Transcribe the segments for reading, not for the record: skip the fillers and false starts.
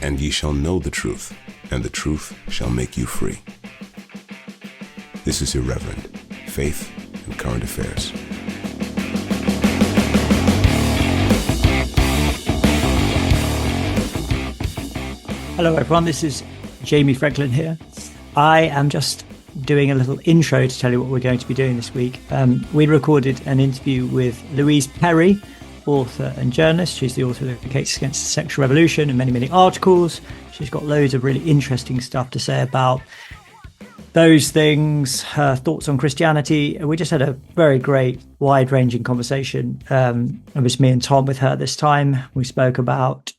and ye shall know the truth, and the truth shall make you free. This is Irreverent, Faith and Current Affairs. Hello everyone, this is Jamie Franklin here. I am just doing a little intro to tell you what we're going to be doing this week. We recorded an interview with Louise Perry, author and journalist. She's the author of The Case Against the Sexual Revolution and many, many articles. She's got loads of really interesting stuff to say about those things, her thoughts on Christianity. We just had a very great, wide-ranging conversation. It was me and Tom with her this time. We spoke about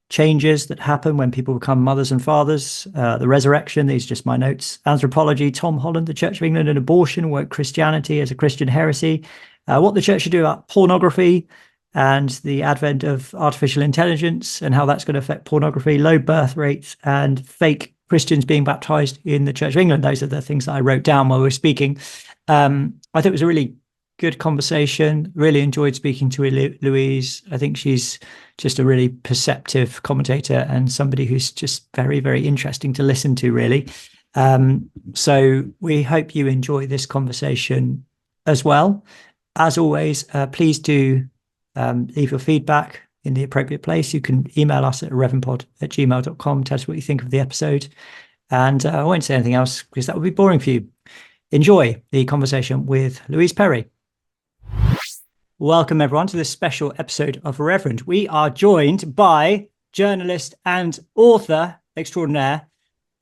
changes that happen when people become mothers and fathers, the resurrection, these are just my notes, anthropology, Tom Holland, the Church of England and abortion, woke Christianity as a Christian heresy, what the church should do about pornography and the advent of artificial intelligence and how that's going to affect pornography, low birth rates and fake Christians being baptized in the Church of England. Those are the things that I wrote down while we were speaking. I think it was a really good conversation. Really enjoyed speaking to Louise. I think she's just a really perceptive commentator and somebody who's just very, very interesting to listen to, really. So we hope you enjoy this conversation as well. As always, please do leave your feedback in the appropriate place. You can email us at revenpod@gmail.com. Tell us what you think of the episode. And I won't say anything else because that would be boring for you. Enjoy the conversation with Louise Perry. Welcome, everyone, to this special episode of Irreverent. We are joined by journalist and author extraordinaire,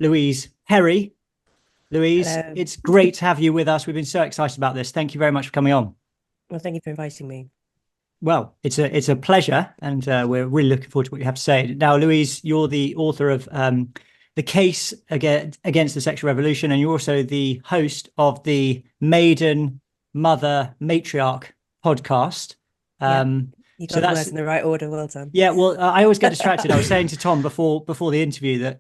Louise Perry. Louise, hello. It's great to have you with us. We've been so excited about this. Thank you very much for coming on. Well, thank you for inviting me. Well, it's a pleasure, and we're really looking forward to what you have to say. Now, Louise, you're the author of The Case Against the Sexual Revolution, and you're also the host of the Maiden Mother Matriarch podcast. You got the words in the right order. Well done. Yeah, well, I always get distracted. I was saying to Tom before the interview that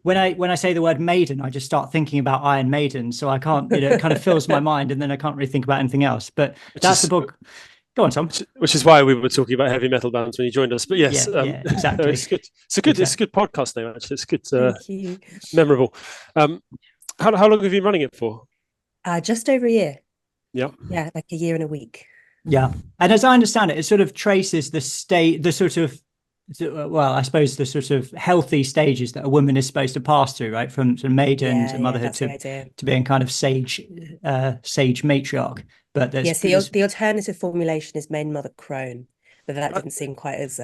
when I say the word Maiden, I just start thinking about Iron Maiden, so I can't, it kind of fills my mind, and then I can't really think about anything else. But that's the book. Go on, Tom. Which is why we were talking about heavy metal bands when you joined us. But yes, yeah, exactly. It's good. It's a good podcast name, actually. It's good. Thank you. Memorable. How long have you been running it for? Just over a year. Yeah. Yeah, like a year and a week. Yeah, and as I understand it, it sort of traces the sort of healthy stages that a woman is supposed to pass through, right? From maiden to motherhood to being kind of sage matriarch. But yes, the alternative formulation is maiden mother crone, but that didn't seem quite as.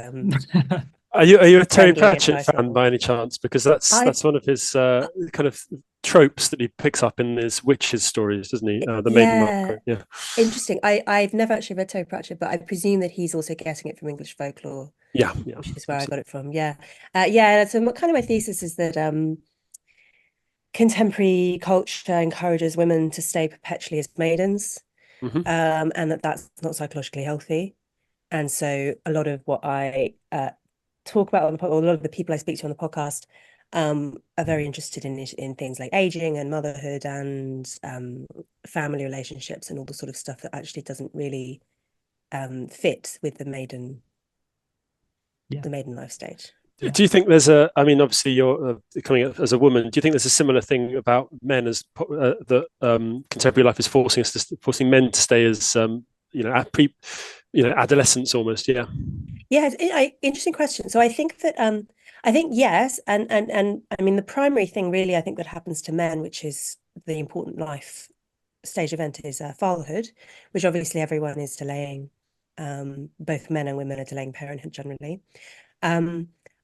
Are you a Terry Pratchett fan by any chance? Because that's one of his kind of tropes that he picks up in his witches stories, doesn't he? The maiden mother crone. Yeah. Interesting. I've never actually read Terry Pratchett, but I presume that he's also getting it from English folklore. Yeah. Which is where I got it from. Yeah. So kind of my thesis is that contemporary culture encourages women to stay perpetually as maidens, and that's not psychologically healthy. And so a lot of what I talk about on the podcast, a lot of the people I speak to on the podcast are very interested in things like aging and motherhood and family relationships and all the sort of stuff that actually doesn't really fit with the maiden life stage. Do you think there's obviously you're coming up as a woman, do you think there's a similar thing about men as that contemporary life is forcing men to stay as adolescents almost? Yeah, interesting question. So I think that yes, and I mean the primary thing really I think that happens to men, which is the important life stage event, is fatherhood, which obviously everyone is delaying. Both men and women are delaying parenthood generally.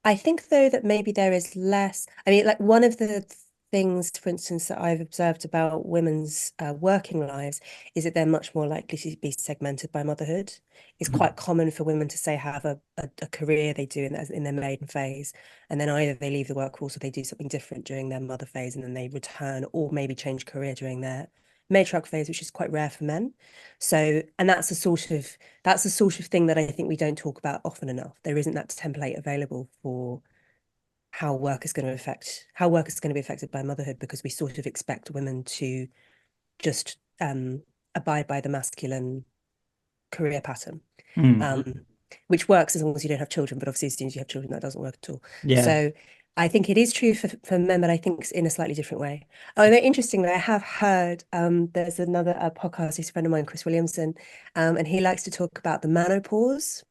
I think though that maybe there is less. I mean, like one of the things, for instance, that I've observed about women's working lives is that they're much more likely to be segmented by motherhood. It's quite common for women to say have a career they do in their maiden phase, and then either they leave the workforce or they do something different during their mother phase, and then they return or maybe change career during their matriarch phase, which is quite rare for men. So, and that's the sort of thing that I think we don't talk about often enough. There isn't that template available for how work is going to be affected by motherhood, because we sort of expect women to just abide by the masculine career pattern. which works as long as you don't have children, but obviously as soon as you have children, that doesn't work at all. Yeah. So I think it is true for men, but I think it's in a slightly different way. Although interestingly, I have heard there's another podcast, he's a friend of mine, Chris Williamson, and he likes to talk about the menopause,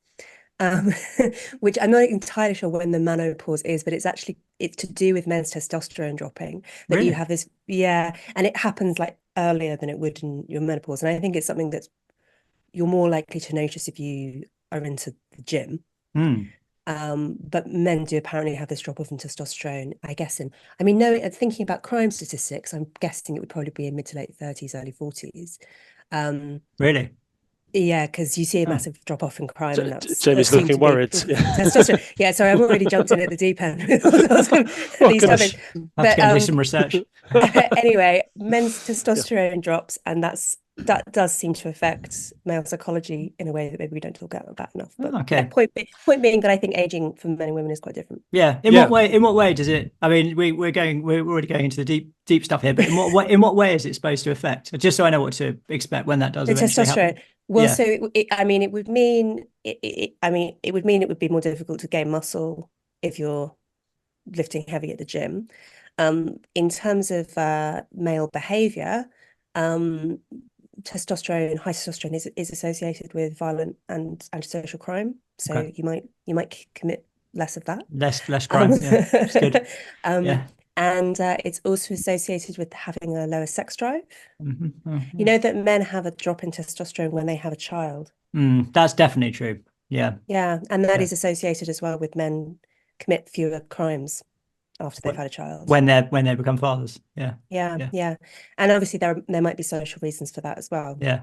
which I'm not entirely sure when the menopause is, but it's to do with men's testosterone dropping, that Really? you have this, yeah, and it happens like earlier than it would in your menopause. And I think it's something that's you're more likely to notice if you are into the gym. But men do apparently have this drop off in testosterone, I guess. Thinking about crime statistics, I'm guessing it would probably be in mid to late 30s, early 40s. Really? Yeah, because you see a massive drop off in crime, and Jamie's looking worried. Testosterone. Yeah, sorry, I've already jumped in at the deep end with all these topics. But have to go do some research. Anyway, men's testosterone drops, and that does seem to affect male psychology in a way that maybe we don't talk about enough. But okay. Yeah, point being that I think aging for men and women is quite different. Yeah. In what way does it? I mean, we're already going into the deep stuff here, but in what way is it supposed to affect? Just so I know what to expect when that does. The testosterone. Happen. Well, yeah. So it would mean it would be more difficult to gain muscle if you're lifting heavy at the gym. In terms of male behavior, high testosterone is associated with violent and antisocial crime. So okay. you might commit less of that. Less crime. Yeah, that's good. And it's also associated with having a lower sex drive. Mm-hmm. Mm-hmm. You know that men have a drop in testosterone when they have a child. That's definitely true. Yeah. Yeah, and that is associated as well with men commit fewer crimes after they've had a child. When they become fathers. Yeah. Yeah. And obviously there might be social reasons for that as well. Yeah.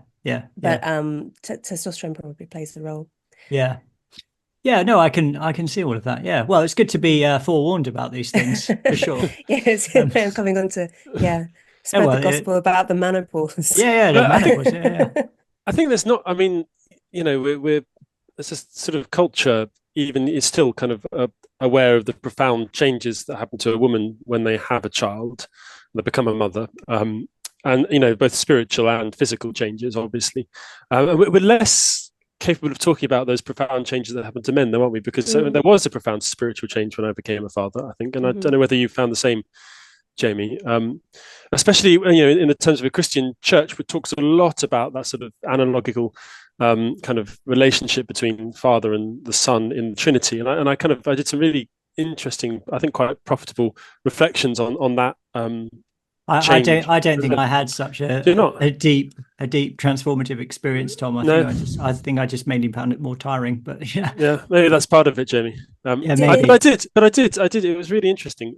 But testosterone probably plays a role. Yeah. Yeah, no, I can see all of that. Yeah, well, it's good to be forewarned about these things for sure. Yes, coming on to spread the gospel about the menopause. Yeah, the menopause. Yeah. I think there's not. I mean, we're there's a sort of culture even is still kind of aware of the profound changes that happen to a woman when they have a child, and they become a mother. And both spiritual and physical changes, obviously. We're less capable of talking about those profound changes that happen to men, though, aren't we? Because there was a profound spiritual change when I became a father, I think, and I don't know whether you found the same, Jamie. Especially in the terms of a Christian church, which talks a lot about that sort of analogical kind of relationship between Father and the Son in the Trinity, and I did some really interesting, I think, quite profitable reflections on that. I don't think I had such a deep transformative experience, Tom. I think I just mainly found it more tiring. But yeah, maybe that's part of it, Jamie. Maybe. I did. It was really interesting,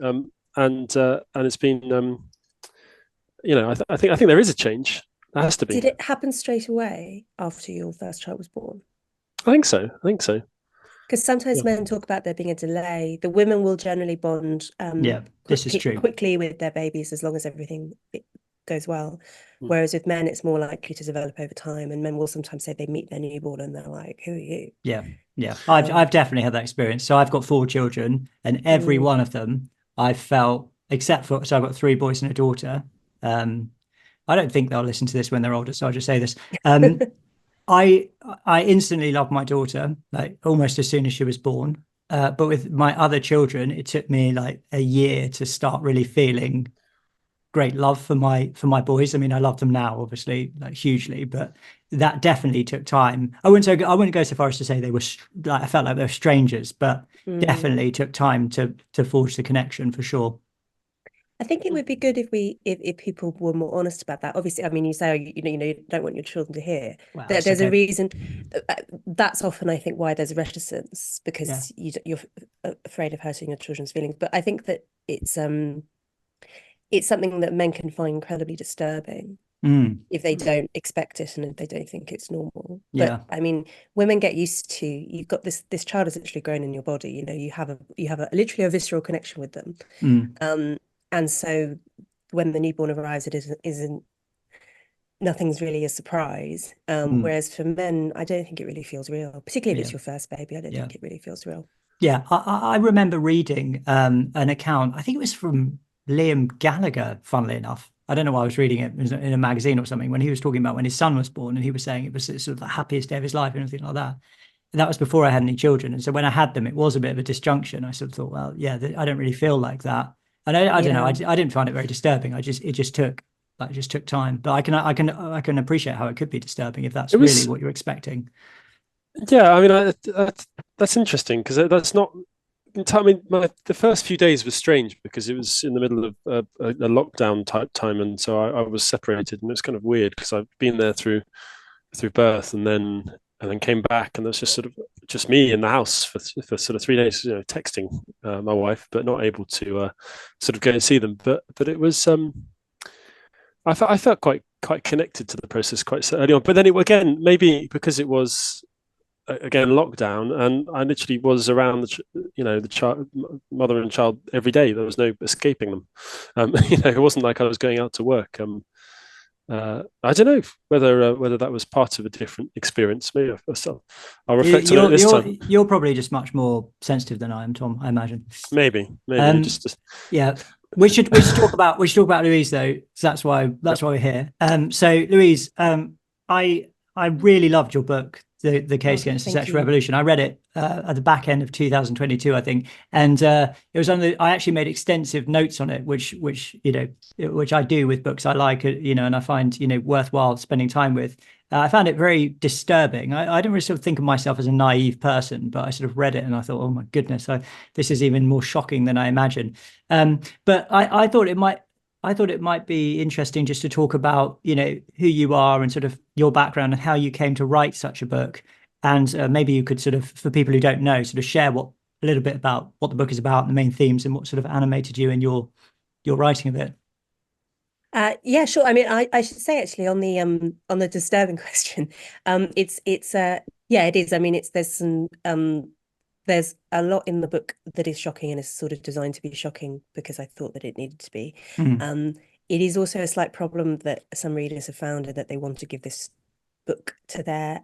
and it's been, I think there is a change. There has to be. Did it happen straight away after your first child was born? I think so. Because sometimes men talk about there being a delay. The women will generally bond this is true. Quickly with their babies as long as everything goes well. Whereas with men, it's more likely to develop over time. And men will sometimes say they meet their newborn and they're like, who are you? Yeah. I've definitely had that experience. So I've got 4 children, and every one of them I've felt, except for, so I've got 3 boys and a daughter. I don't think they'll listen to this when they're older, so I'll just say this. I instantly loved my daughter, like almost as soon as she was born. But with my other children, it took me like a year to start really feeling great love for my boys. I mean, I love them now, obviously, like hugely, but that definitely took time. I wouldn't go so far as to say they were I felt like they were strangers, but definitely took time to forge the connection for sure. I think it would be good if people were more honest about that. Obviously, I mean, you say you don't want your children to hear. Well, there's a reason. That's often, I think, why there's a reticence, because you're afraid of hurting your children's feelings. But I think that it's something that men can find incredibly disturbing if they don't expect it and if they don't think it's normal. But I mean, women get used to, you've got this child is literally grown in your body. You have a literally a visceral connection with them. And so when the newborn arrives, it isn't nothing's really a surprise. Whereas for men, I don't think it really feels real, particularly if it's your first baby. I don't think it really feels real. Yeah, I remember reading an account, I think it was from Liam Gallagher, funnily enough. I don't know why I was reading it in a magazine or something, when he was talking about when his son was born, and he was saying it was sort of the happiest day of his life and everything like that. that was before I had any children. And so when I had them, it was a bit of a disjunction. I sort of thought, well, yeah, I don't really feel like that. And I don't know, I didn't find it very disturbing. It just took time. But I can appreciate how it could be disturbing if that's really what you're expecting. Yeah, I mean, that's interesting because that's not. I mean, the first few days were strange because it was in the middle of a lockdown type time, and so I was separated, and it was kind of weird because I've been there through birth, and then came back, and there was just sort of just me in the house for sort of 3 days, texting my wife, but not able to sort of go and see them. But it was I felt quite connected to the process quite early on. But then again, maybe because it was again lockdown, and I literally was around the child, mother and child every day. There was no escaping them. It wasn't like I was going out to work. I don't know whether that was part of a different experience. Maybe I'll reflect on it this time. You're probably just much more sensitive than I am, Tom. I imagine. Maybe. Just yeah. We should talk about Louise though. So that's why we're here. So Louise, I really loved your book, The Case Against the Sexual Revolution. I read it at the back end of 2022, I think, and it was I actually made extensive notes on it, which I do with books I like, and I find worthwhile spending time with. I found it very disturbing. I didn't really sort of think of myself as a naive person, but I sort of read it and I thought, oh my goodness, this is even more shocking than I imagined. But I thought it might be interesting just to talk about, who you are and sort of your background and how you came to write such a book. And maybe you could sort of, for people who don't know, sort of share a little bit about what the book is about and the main themes and what sort of animated you in your writing of it. Yeah, sure. I mean, I should say actually on the disturbing question, it is. I mean, there's a lot in the book that is shocking and is sort of designed to be shocking because I thought that it needed to be. It is also a slight problem that some readers have found that they want to give this book to their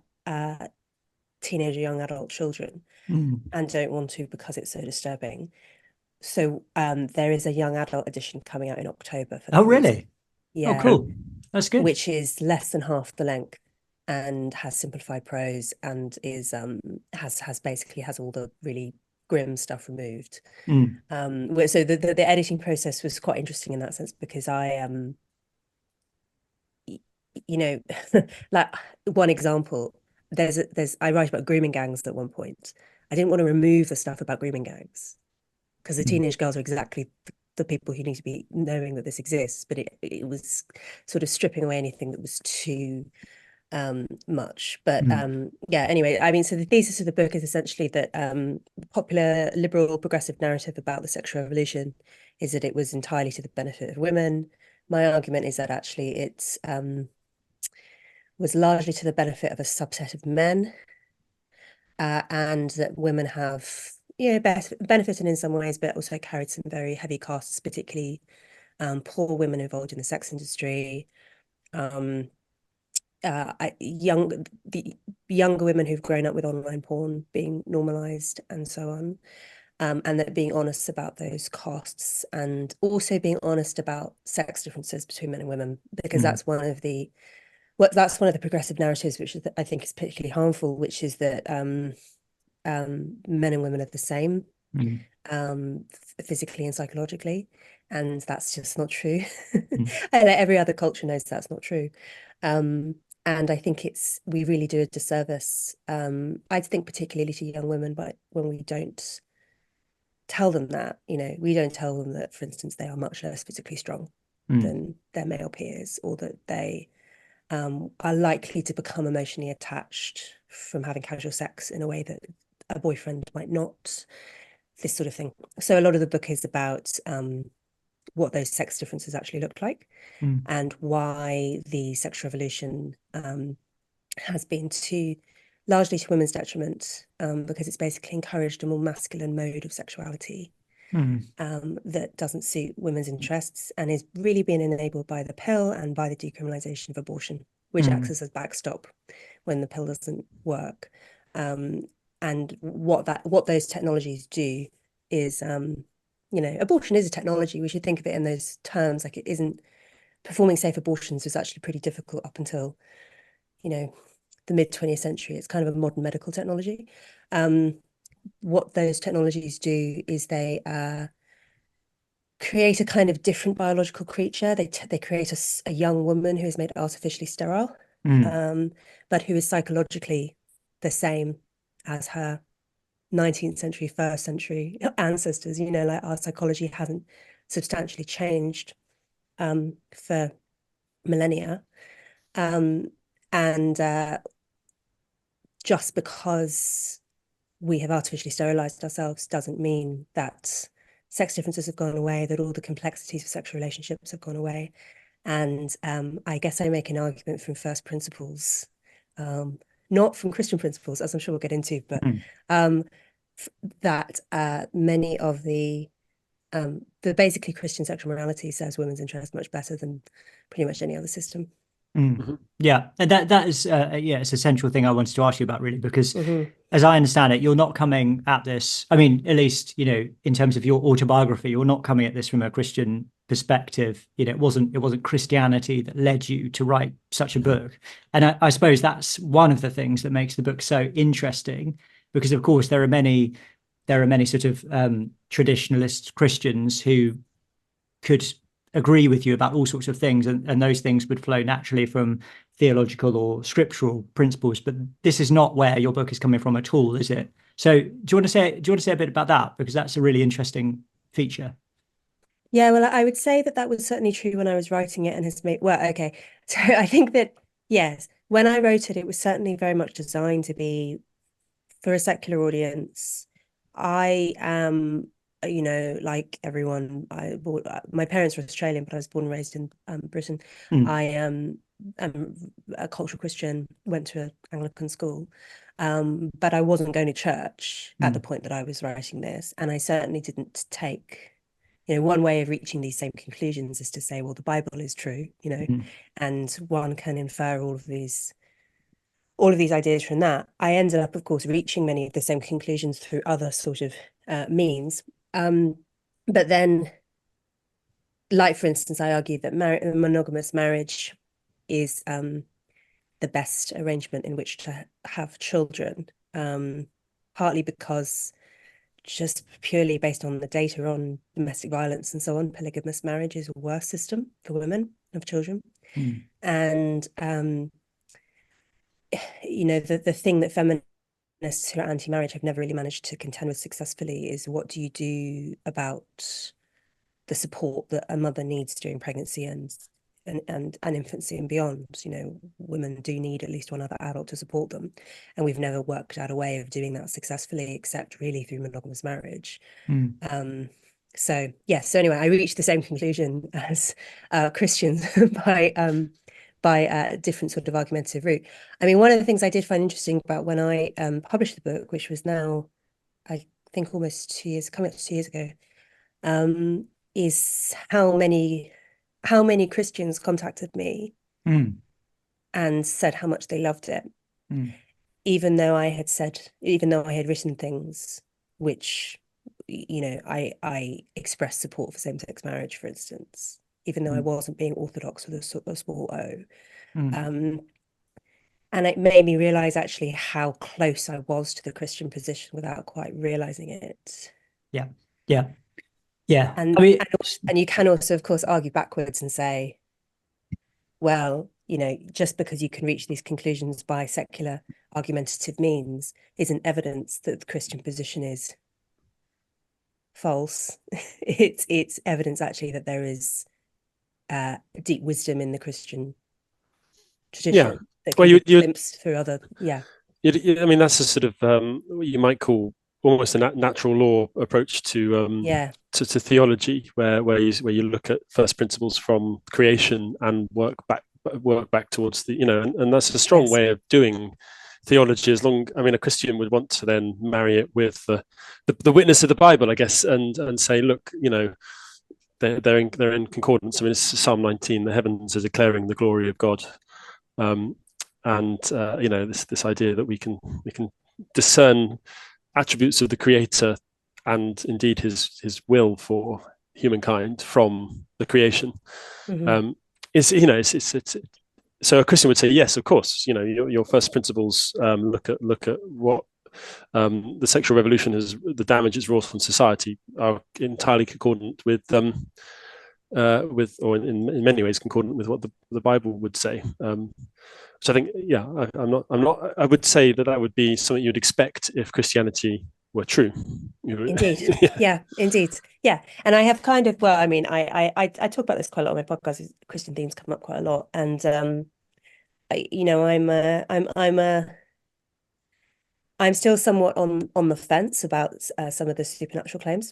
teenage or young adult children and don't want to because it's so disturbing. So there is a young adult edition coming out in October for that. Oh, really? Yeah. Oh, cool. That's good. Which is less than half the length and has simplified prose and is has all the really grim stuff removed. So the editing process was quite interesting in that sense because I like one example, I write about grooming gangs at one point. I didn't want to remove the stuff about grooming gangs because the teenage girls are exactly the people who need to be knowing that this exists, but it was sort of stripping away anything that was too much. But anyway, I mean, so the thesis of the book is essentially that the popular liberal progressive narrative about the sexual revolution is that it was entirely to the benefit of women. My argument is that actually it was largely to the benefit of a subset of men, and that women have benefited in some ways, but also carried some very heavy costs, particularly poor women involved in the sex industry, the younger women who've grown up with online porn being normalized and so on, and that being honest about those costs and also being honest about sex differences between men and women, because that's one of the progressive narratives which I think is particularly harmful, which is that men and women are the same physically and psychologically, and that's just not true. Every other culture knows that's not true. And I think we really do a disservice, I think particularly to young women, but when we don't tell them that, we don't tell them that, for instance, they are much less physically strong than their male peers, or that they are likely to become emotionally attached from having casual sex in a way that a boyfriend might not, this sort of thing. So a lot of the book is about what those sex differences actually look like and why the sexual revolution has been largely to women's detriment, because it's basically encouraged a more masculine mode of sexuality that doesn't suit women's interests and is really being enabled by the pill and by the decriminalization of abortion, which acts as a backstop when the pill doesn't work. And what those technologies do is, abortion is a technology. We should think of it in those terms. Like, it isn't, performing safe abortions was actually pretty difficult up until, the mid 20th century. It's kind of a modern medical technology. What those technologies do is they create a kind of different biological creature. They create a young woman who is made artificially sterile, but who is psychologically the same as her 19th century, first century ancestors. Like our psychology hasn't substantially changed for millennia. And just because we have artificially sterilized ourselves doesn't mean that sex differences have gone away, that all the complexities of sexual relationships have gone away. And I guess I make an argument from first principles, not from Christian principles, as I'm sure we'll get into, but that many of the basically Christian sexual morality serves women's interests much better than pretty much any other system. Yeah, and that is it's a central thing I wanted to ask you about, really, because as I understand it, you're not coming at this, I mean, at least in terms of your autobiography, you're not coming at this from a Christian perspective. It wasn't Christianity that led you to write such a book, and I suppose that's one of the things that makes the book so interesting, because of course there are many sort of traditionalist Christians who could agree with you about all sorts of things, and those things would flow naturally from theological or scriptural principles. But this is not where your book is coming from at all, is it? So do you want to say a bit about that, because that's a really interesting feature? Yeah, well, I would say that was certainly true when I was writing it, and has made okay. So I think that yes, when I wrote it, it was certainly very much designed to be for a secular audience. I am, like everyone, my parents were Australian, but I was born and raised in Britain. I am a cultural Christian, went to an Anglican school, but I wasn't going to church at the point that I was writing this, and I certainly didn't take, one way of reaching these same conclusions is to say, well, the Bible is true, and one can infer all of these ideas from that. I ended up, of course, reaching many of the same conclusions through other sort of means. But then, like, for instance, I argue that monogamous marriage is the best arrangement in which to have children, partly because just purely based on the data on domestic violence and so on, polygamous marriage is a worse system for women of children. And the thing that feminists who are anti-marriage have never really managed to contend with successfully is, what do you do about the support that a mother needs during pregnancy and infancy and beyond? Women do need at least one other adult to support them, and we've never worked out a way of doing that successfully except really through monogamous marriage. So anyway, I reached the same conclusion as Christians by a different sort of argumentative route. I mean, one of the things I did find interesting about when I published the book, which was now, I think, almost 2 years, coming up to 2 years ago, is how many Christians contacted me and said how much they loved it, even though I had written things which, I expressed support for same-sex marriage, for instance, even though I wasn't being orthodox with a small O. And it made me realize actually how close I was to the Christian position without quite realizing it. Yeah. And I mean, and you can also, of course, argue backwards and say, well, just because you can reach these conclusions by secular argumentative means isn't evidence that the Christian position is false. It's evidence actually that there is deep wisdom in the Christian tradition that can be glimpsed through other. I mean, that's a sort of what you might call almost a natural law approach to theology, where you look at first principles from creation and work back towards the, and that's a strong way of doing theology. A Christian would want to then marry it with the witness of the Bible, I guess, and say, look, they're in concordance. I mean, it's Psalm 19: the heavens are declaring the glory of God, this idea that we can discern attributes of the Creator and indeed his will for humankind from the creation. It's so a Christian would say, yes, of course, your first principles look at what the sexual revolution has, the damage it's wrought on society, are entirely concordant with or in many ways concordant with what the Bible would say. So I think, I would say that would be something you'd expect if Christianity were true. Indeed. Yeah, indeed. Yeah. And I have kind of, I talk about this quite a lot on my podcast. Christian themes come up quite a lot. And, I'm still somewhat on the fence about some of the supernatural claims,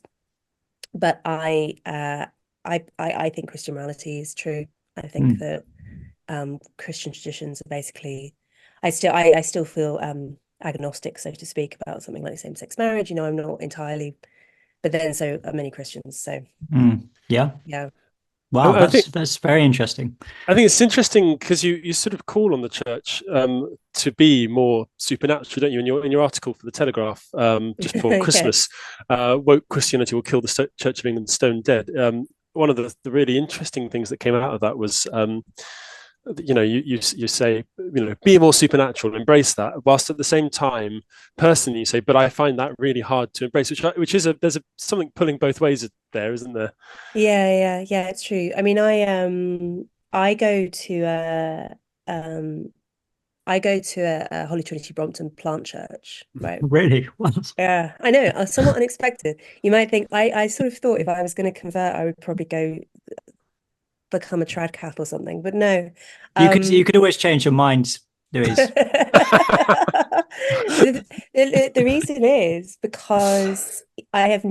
but I think Christian morality is true. I think that Christian traditions are basically, I still feel agnostic, so to speak, about something like same-sex marriage. I'm not entirely, but then so are many Christians. So yeah. Wow, that's very interesting. I think it's interesting because you sort of call on the church to be more supernatural, don't you? In your article for the Telegraph just before Christmas, woke Christianity will kill the Church of England stone dead. One of the really interesting things that came out of that was you say, be more supernatural, embrace that, whilst at the same time personally you say, but I find that really hard to embrace, which is there's something pulling both ways there, isn't there? Yeah, it's true. I mean, I go to a Holy Trinity Brompton plant church, right? Really? Yeah, I know, somewhat unexpected. You might think, I sort of thought if I was going to convert, I would probably go become a trad cat or something, but no. You could always change your mind, Louise. The reason is because I have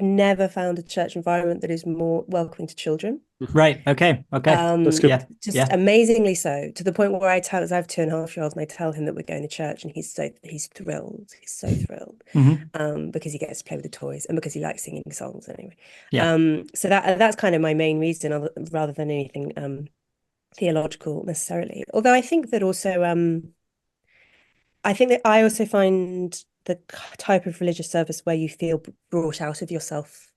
never found a church environment that is more welcoming to children. Right. Okay. That's good. Amazingly so, to the point where I have 2.5-year-olds, and I tell him that we're going to church, and he's thrilled. He's so thrilled because he gets to play with the toys and because he likes singing songs anyway. So that's kind of my main reason, rather than anything theological necessarily. Although I think that also I also find the type of religious service where you feel brought out of yourself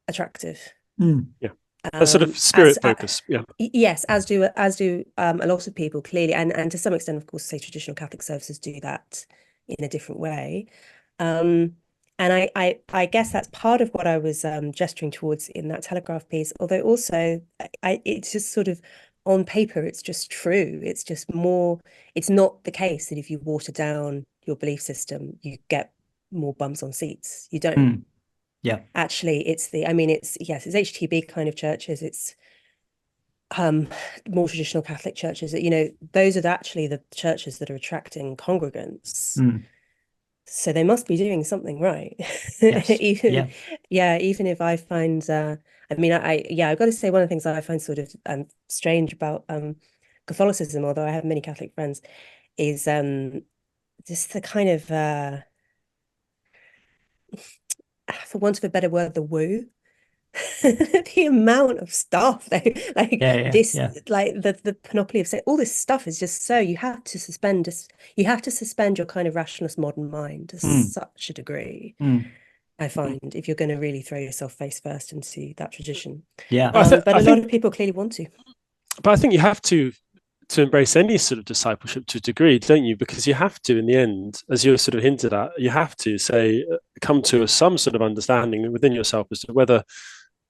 attractive. Yeah, a sort of spirit focus. Yeah. Yes, as do a lot of people, clearly, and to some extent, of course, say traditional Catholic services do that in a different way. And I guess that's part of what I was gesturing towards in that Telegraph piece. Although also, it's just sort of on paper, it's just true. It's just more. It's not the case that if you water down your belief system, you get more bums on seats. You don't. Yeah. Actually, it's HTB kind of churches. It's more traditional Catholic churches. Those are actually the churches that are attracting congregants. So they must be doing something right. Yes. Even if I find, I've got to say, one of the things that I find sort of strange about Catholicism, although I have many Catholic friends, is just the kind of, for want of a better word, the woo. The amount of stuff like the panoply of all this stuff is just so you have to suspend your kind of rationalist modern mind to such a degree. I find if you're going to really throw yourself face first into that tradition. But a lot of people clearly want to. But I think you have to embrace any sort of discipleship to a degree, don't you? Because you have to, in the end, as you sort of hinted at, you have to come to some sort of understanding within yourself as to whether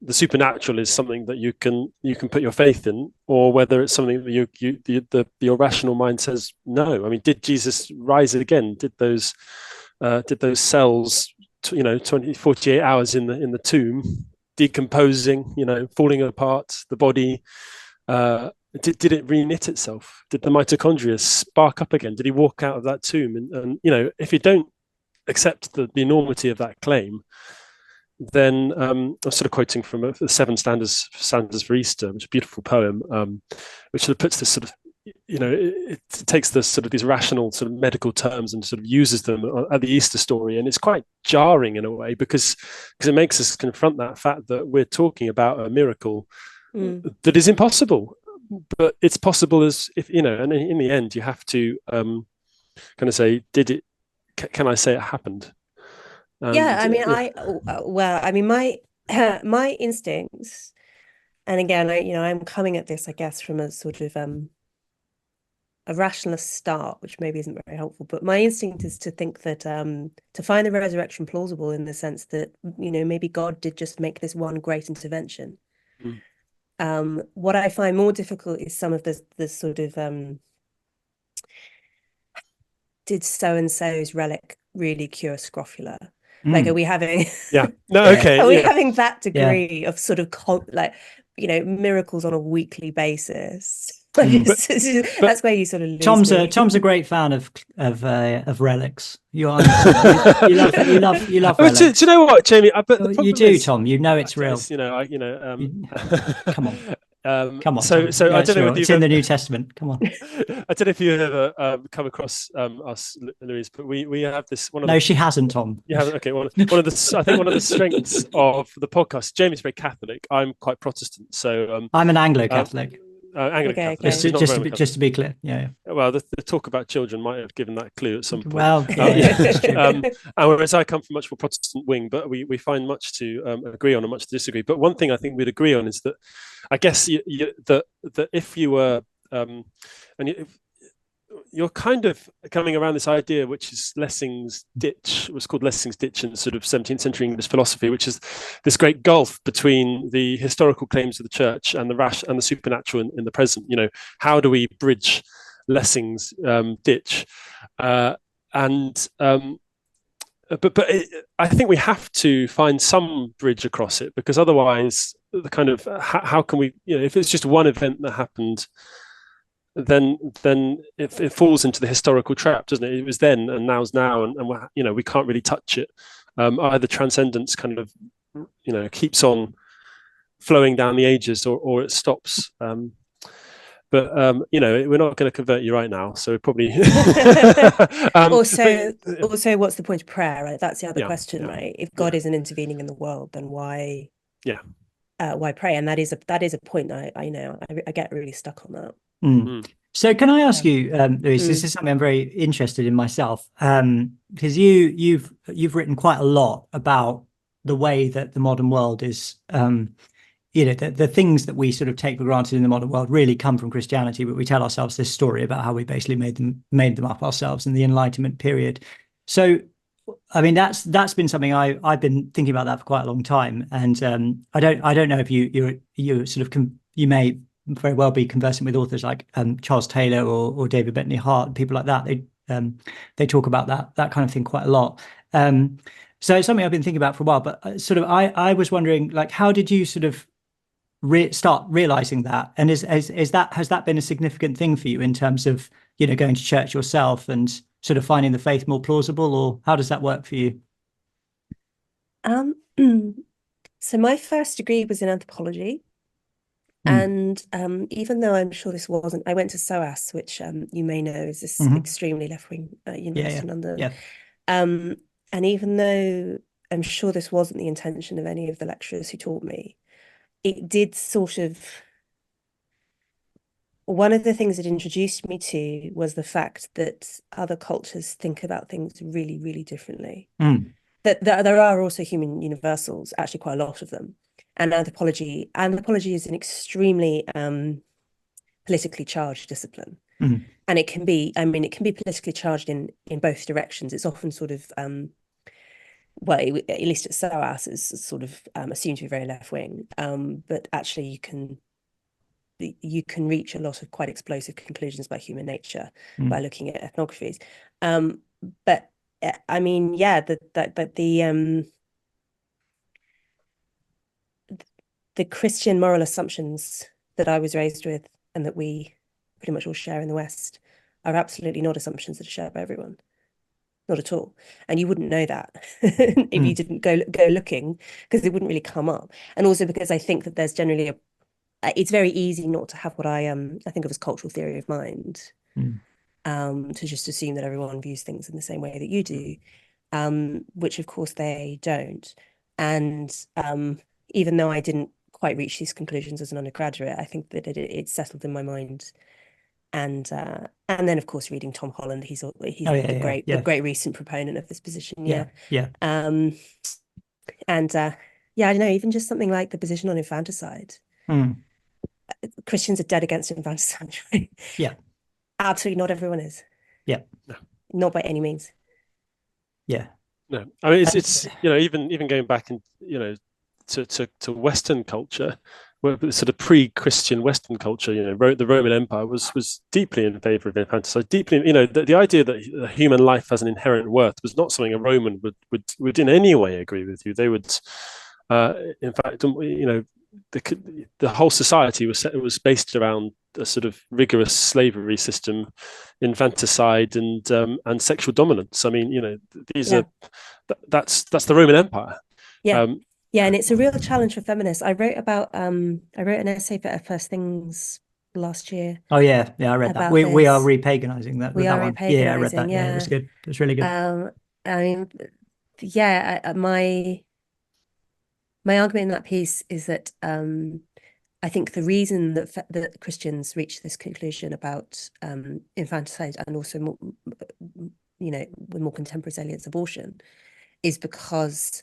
the supernatural is something that you can put your faith in, or whether it's something that your rational mind says no. I mean, did Jesus rise again? Did those cells, 48 hours in the tomb, decomposing, falling apart, the body, did it reknit itself? Did the mitochondria spark up again? Did he walk out of that tomb? And if you don't accept the enormity of that claim, then I'm sort of quoting from the Seven Stanzas for Easter, which is a beautiful poem, which sort of puts this sort of, it takes this sort of these rational sort of medical terms and sort of uses them at the Easter story, and it's quite jarring in a way because it makes us confront that fact that we're talking about a miracle that is impossible, but it's possible as if and in the end you have to kind of say, can I say it happened? My instincts And again, I'm coming at this, I guess, from a sort of a rationalist start, which maybe isn't very helpful. But my instinct is to think that to find the resurrection plausible in the sense that, maybe God did just make this one great intervention. What I find more difficult is some of the sort of did so-and-so's relic really cure scrofula? Like, are we having are we having that degree of sort of miracles on a weekly basis? That's where you sort of lose Tom's a great fan of relics. You love relics. Do you know what, Jamie? You do, Tom. You know it's real. Come on. Come on. So I don't know. It's in the New Testament. Come on. I don't know if you've ever come across us, Louise, but we have this one. No, she hasn't, Tom. You haven't. Okay. I think one of the strengths of the podcast. Jamie's very Catholic. I'm quite Protestant. So I'm an Anglo-Catholic. Anglican. Okay. Just to be clear. Yeah. Well, the talk about children might have given that clue at some point. Well, that's true. And whereas I come from much more Protestant wing, but we find much to agree on and much to disagree. But one thing I think we'd agree on is that I guess that if you were you're kind of coming around this idea, which is Lessing's ditch. It was called Lessing's ditch in sort of 17th century English philosophy, which is this great gulf between the historical claims of the church and the supernatural in the present. How do we bridge Lessing's ditch? But I think we have to find some bridge across it, because otherwise, the kind of how can we? If it's just one event that happened, then it falls into the historical trap, doesn't it? It was then, and now's now, and we can't really touch it. Either transcendence kind of keeps on flowing down the ages, or it stops. But we're not going to convert you right now, so probably. Also, what's the point of prayer? Right, that's the other question, right? If God isn't intervening in the world, then why? Why pray? And that is a point that I get really stuck on that. So can I ask you, Louise, this is something I'm very interested in myself, because you've written quite a lot about the way that the modern world is, the things that we sort of take for granted in the modern world really come from Christianity, but we tell ourselves this story about how we basically made them up ourselves in the Enlightenment period. So, I mean, that's been something I've been thinking about that for quite a long time, and I don't know if you sort of you may very well be conversing with authors like Charles Taylor or David Bentley Hart, people like that. They talk about that kind of thing quite a lot. So it's something I've been thinking about for a while. But I was wondering, like, how did you sort of start realizing that? And has that been a significant thing for you in terms of going to church yourself and sort of finding the faith more plausible, or how does that work for you? So my first degree was in anthropology. And even though I'm sure this wasn't, I went to SOAS, which you may know is this extremely left-wing university in London. Yeah. And even though I'm sure this wasn't the intention of any of the lecturers who taught me, it did sort of, one of the things it introduced me to was the fact that other cultures think about things really, really differently. That there are also human universals, actually quite a lot of them. And anthropology is an extremely politically charged discipline. And it can be politically charged in both directions. It's often sort of, at least at SOAS, it's sort of assumed to be very left-wing. But actually you can reach a lot of quite explosive conclusions about human nature by looking at ethnographies. But I mean, the Christian moral assumptions that I was raised with and that we pretty much all share in the West are absolutely not assumptions that are shared by everyone. Not at all. And you wouldn't know that if you didn't go looking, because it wouldn't really come up. And also because I think that there's generally it's very easy not to have what I think of as cultural theory of mind, to just assume that everyone views things in the same way that you do, which of course they don't. And even though I didn't quite reach these conclusions as an undergraduate, I think that it settled in my mind. And then of course reading Tom Holland, he's a great recent proponent of this position. I don't know, even just something like the position on infanticide. Mm. Christians are dead against infanticide, right? Yeah. Absolutely not everyone is. Yeah. Not by any means. Yeah. No, I mean it's even going back and to Western culture, where sort of pre-Christian Western culture, the Roman Empire was deeply in favor of infanticide. Deeply, the idea that human life has an inherent worth was not something a Roman would in any way agree with you. They would, in fact, the whole society was based around a sort of rigorous slavery system, infanticide, and sexual dominance. I mean, these Yeah. are that's the Roman Empire. Yeah. Um, Yeah, and it's a real challenge for feminists. I wrote an essay for First Things last year Oh yeah, I read that. about We are this. repaganizing that We with that are one. Yeah, I read repaganizing, that. Yeah, it was yeah. good. It was really good. I mean, yeah, my argument in that piece is that I think the reason that Christians reach this conclusion about infanticide and also more, with more contemporary salience, abortion, is because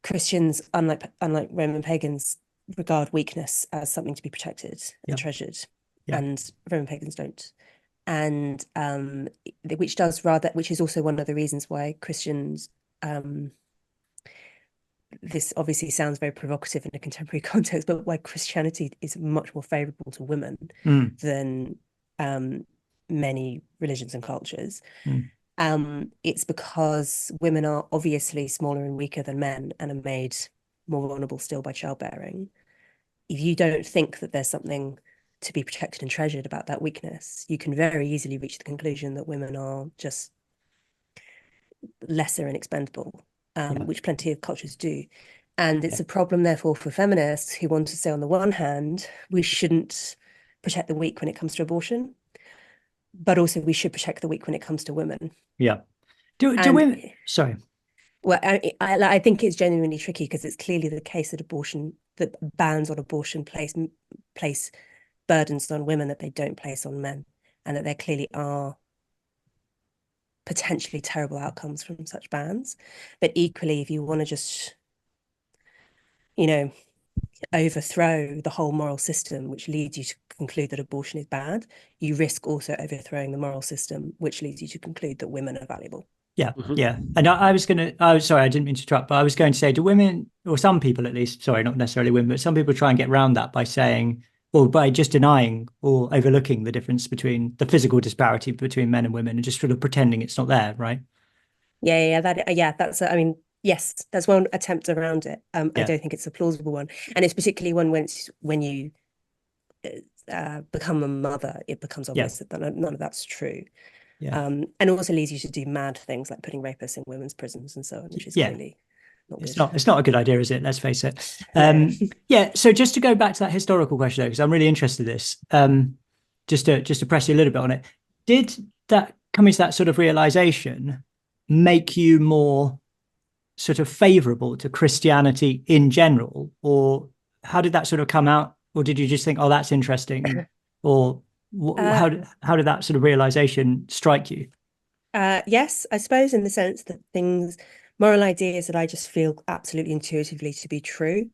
Christians, unlike Roman pagans, regard weakness as something to be protected and treasured, and Roman pagans don't. And which is also one of the reasons why Christians, this obviously sounds very provocative in a contemporary context, but why Christianity is much more favorable to women than many religions and cultures. It's because women are obviously smaller and weaker than men and are made more vulnerable still by childbearing. If you don't think that there's something to be protected and treasured about that weakness, you can very easily reach the conclusion that women are just lesser and expendable, which plenty of cultures do. And it's a problem, therefore, for feminists who want to say, on the one hand, we shouldn't protect the weak when it comes to abortion, but also we should protect the weak when it comes to women. Yeah. Do women? Sorry. Well, I think it's genuinely tricky because it's clearly the case that bans on abortion place burdens on women that they don't place on men, and that there clearly are potentially terrible outcomes from such bans. But equally, if you want to just, overthrow the whole moral system, which leads you to conclude that abortion is bad, you risk also overthrowing the moral system, which leads you to conclude that women are valuable. Yeah, yeah. And I was sorry, I didn't mean to interrupt, but I was going to say, do women, or some people at least, sorry, not necessarily women, but some people try and get around that by saying, or by just denying or overlooking the difference between the physical disparity between men and women and just sort of pretending it's not there, right? Yes, that's one attempt around it. I don't think it's a plausible one, and it's particularly one when you become a mother, it becomes obvious that none of that's true. And also leads you to do mad things like putting rapists in women's prisons and so on, which is clearly not good. It's not a good idea, is it? Let's face it. So just to go back to that historical question, though, because I'm really interested in this, just to press you a little bit on it, did that coming to that sort of realization make you more sort of favorable to Christianity in general, or how did that sort of come out? Or did you just think, oh, that's interesting? Or how did that sort of realization strike you? Yes, I suppose in the sense that moral ideas that I just feel absolutely intuitively to be true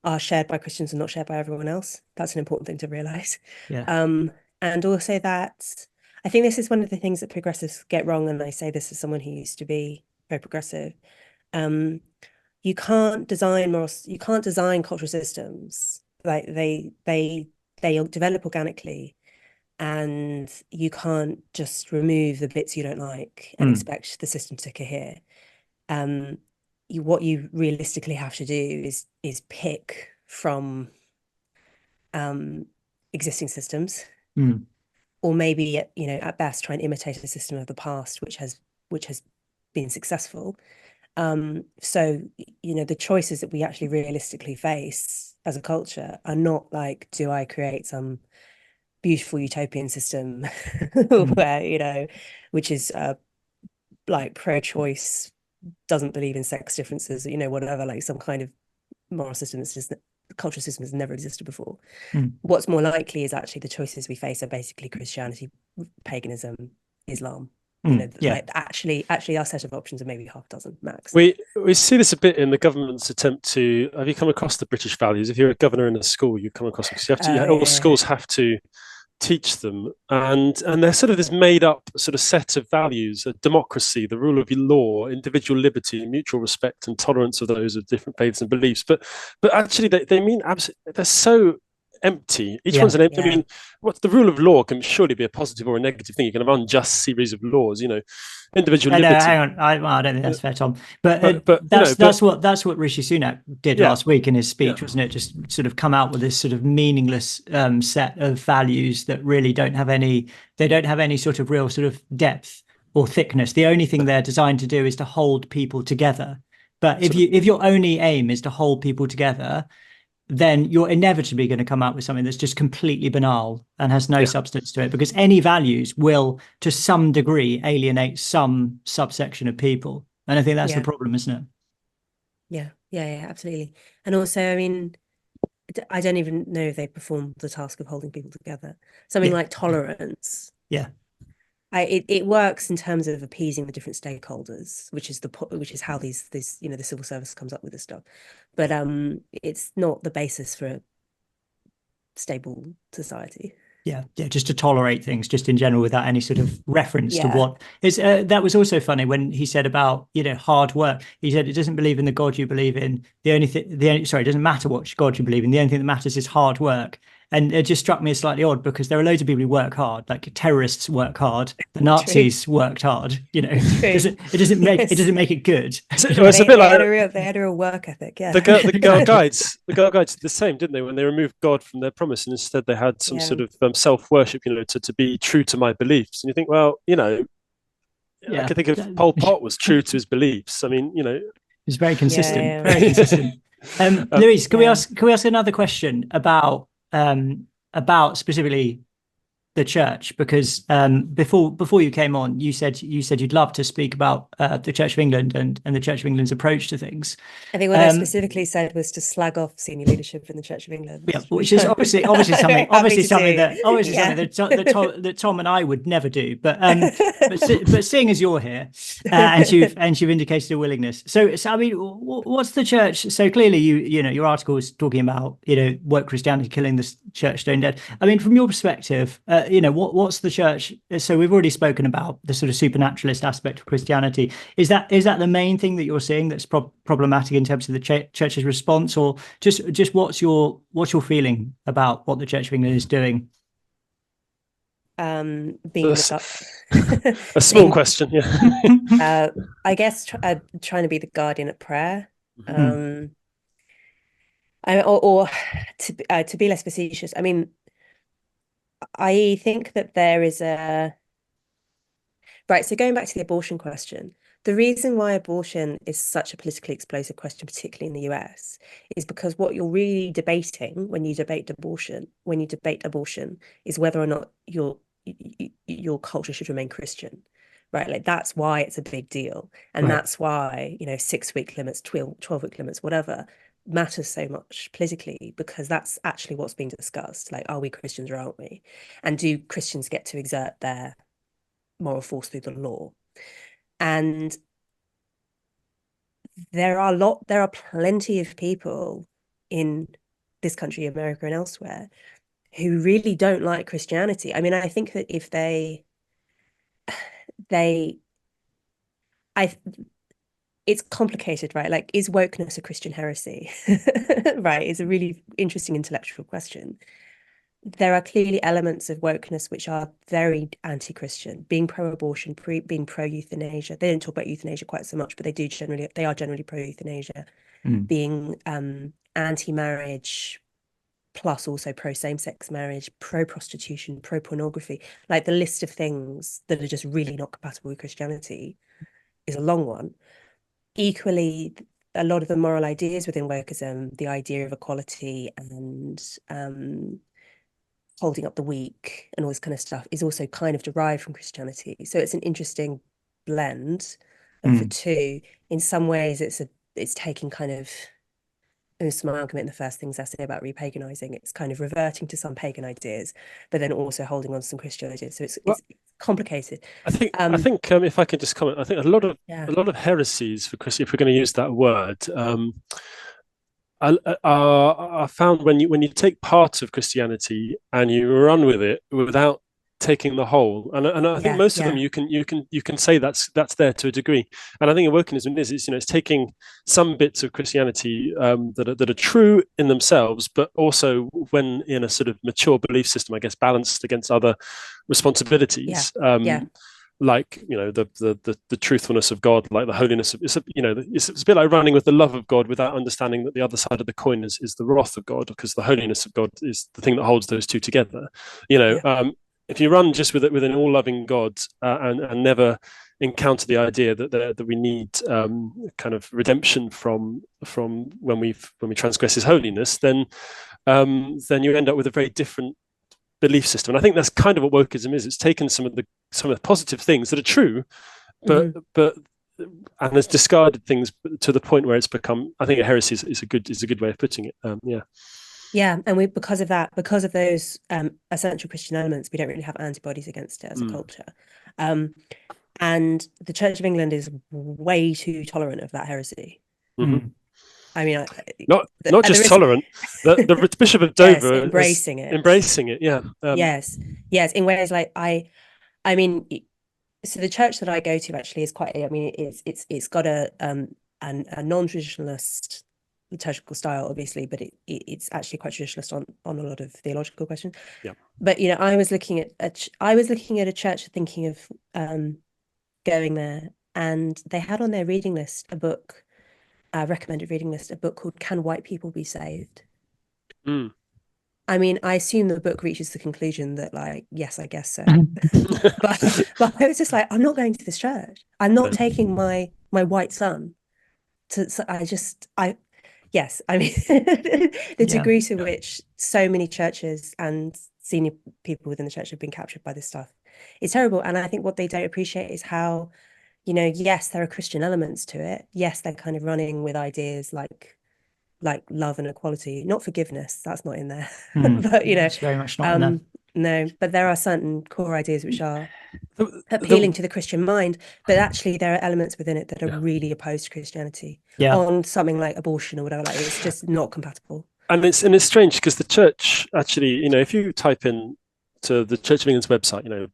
are shared by Christians and not shared by everyone else. That's an important thing to realize. And also that I think this is one of the things that progressives get wrong, and I say this as someone who used to be very progressive. You can't design cultural systems, like they develop organically, and you can't just remove the bits you don't like and expect the system to cohere. What you realistically have to do is pick from existing systems, or maybe at best try and imitate a system of the past which has been successful. So the choices that we actually realistically face as a culture are not like, do I create some beautiful utopian system where which is like pro-choice, doesn't believe in sex differences, whatever, like some kind of moral system that's just cultural system has never existed before. What's more likely is actually the choices we face are basically Christianity, paganism, Islam. Yeah. like actually our set of options are maybe half a dozen max. We see this a bit in the government's attempt to. Have you come across the British values? If you're a governor in a school, you come across them because you have to. All schools have to teach them, and they're sort of this made up sort of set of values: democracy, the rule of law, individual liberty, mutual respect, and tolerance of those of different faiths and beliefs. But actually, they mean absolutely. They're so empty. Each one's an empty. I mean, what's the rule of law can surely be a positive or a negative thing. You can have unjust series of laws. Individual liberty. Hang on. I don't think that's fair, Tom. But that's what Rishi Sunak did last week in his speech, wasn't it? Just sort of come out with this sort of meaningless set of values that really don't have any. They don't have any sort of real sort of depth or thickness. The only thing they're designed to do is to hold people together. But if your only aim is to hold people together, then you're inevitably going to come out with something that's just completely banal and has no substance to it, because any values will, to some degree, alienate some subsection of people. And I think that's the problem, isn't it? Yeah, absolutely. And also, I mean, I don't even know if they perform the task of holding people together. Something like tolerance. Yeah. It works in terms of appeasing the different stakeholders, which is how these the civil service comes up with this stuff, but it's not the basis for a stable society. Yeah, just to tolerate things, just in general, without any sort of reference to what is. That was also funny when he said about hard work. He said it doesn't believe in the God you believe in. It doesn't matter what God you believe in. The only thing that matters is hard work. And it just struck me as slightly odd, because there are loads of people who work hard, like terrorists work hard, the Nazis worked hard. It doesn't make it good. Well, it's a bit like they had a real work ethic. Yeah, the Girl Guides did the same, didn't they? When they removed God from their promise, and instead they had some sort of self-worship, to be true to my beliefs. And you think, well, I could think of Pol Pot was true to his beliefs. I mean, he's very consistent. Very consistent. Louise, can we ask another question about specifically the church? Because before you came on, you said you'd love to speak about the Church of England and the Church of England's approach to things. I think what I specifically said was to slag off senior leadership in the Church of England. Yeah, which is obviously something that Tom and I would never do. But seeing as you're here and you've indicated a willingness, so I mean, what's the church? So clearly, your article is talking about woke Christianity killing the church stone dead. I mean, from your perspective, what's the church? So we've already spoken about the sort of supernaturalist aspect of Christianity. Is that the main thing that you're seeing that's problematic in terms of the church's response, or just what's your feeling about what the Church of England is doing? Being a small question, I guess trying to be the guardian at prayer, or to be less facetious. I mean, I think that there is so going back to the abortion question, the reason why abortion is such a politically explosive question, particularly in the US, is because what you're really debating when you debate abortion, is whether or not your culture should remain Christian, right? Like, that's why it's a big deal, and that's why 6-week limits, 12-week limits, whatever, matters so much politically, because that's actually what's being discussed. Like, are we Christians or aren't we? And do Christians get to exert their moral force through the law? And there are plenty of people in this country, America, and elsewhere who really don't like Christianity. I mean, I think that if it's complicated, right? Like, is wokeness a Christian heresy? Right, it's a really interesting intellectual question. There are clearly elements of wokeness which are very anti-Christian, being pro-abortion, being pro-euthanasia. They don't talk about euthanasia quite so much, but they are generally pro-euthanasia, being anti-marriage, plus also pro-same-sex marriage, pro-prostitution, pro-pornography. Like, the list of things that are just really not compatible with Christianity is a long one. Equally, a lot of the moral ideas within wokeism, the idea of equality and holding up the weak and all this kind of stuff, is also kind of derived from Christianity. So it's an interesting blend of the two. In some ways, it's taking kind of Amalgam in the first things I say about repaganizing. It's kind of reverting to some pagan ideas, but then also holding on to some Christian ideas. So it's complicated. I think if I could just comment, I think a lot of heresies for Christian, if we're going to use that word, are found when you take part of Christianity and you run with it without taking the whole. And I think most of them you can say that's there to a degree. And I think awokenism is it's taking some bits of Christianity that are true in themselves, but also when in a sort of mature belief system, I guess, balanced against other responsibilities. Like the truthfulness of God, like the holiness of it's a bit like running with the love of God without understanding that the other side of the coin is the wrath of God, because the holiness of God is the thing that holds those two together. If you run just with an all-loving God and never encounter the idea that we need kind of redemption from when we transgress His holiness, then you end up with a very different belief system. And I think that's kind of what wokeism is. It's taken some of the positive things that are true, but and has discarded things to the point where it's become, I think, a heresy is a good way of putting it. And because of those essential Christian elements, we don't really have antibodies against it as a culture. And the Church of England is way too tolerant of that heresy. I mean, not just tolerant. The Bishop of Dover embracing it. Yes, in ways like I mean, so the church that I go to actually is quite. I mean, it's got a non-traditionalist liturgical style, obviously, but it's actually quite traditionalist on a lot of theological questions. But I was looking at a church, thinking of going there, and they had on their reading list a book. Recommended reading list, a book called Can White People Be Saved? I mean, I assume the book reaches the conclusion that, like, yes, I guess so. but I was just like, I'm not going to this church. I'm not taking my white son to. So I mean, the degree to which so many churches and senior people within the church have been captured by this stuff is terrible. And I think what they don't appreciate is how, yes, there are Christian elements to it. Yes, they're kind of running with ideas like love and equality, not forgiveness. That's not in there. But it's very much not in there. No, but there are certain core ideas which are appealing to the Christian mind, but actually there are elements within it that are really opposed to Christianity on something like abortion or whatever. Like, it's just not compatible. And it's strange because the church actually, if you type in to the Church of England's website,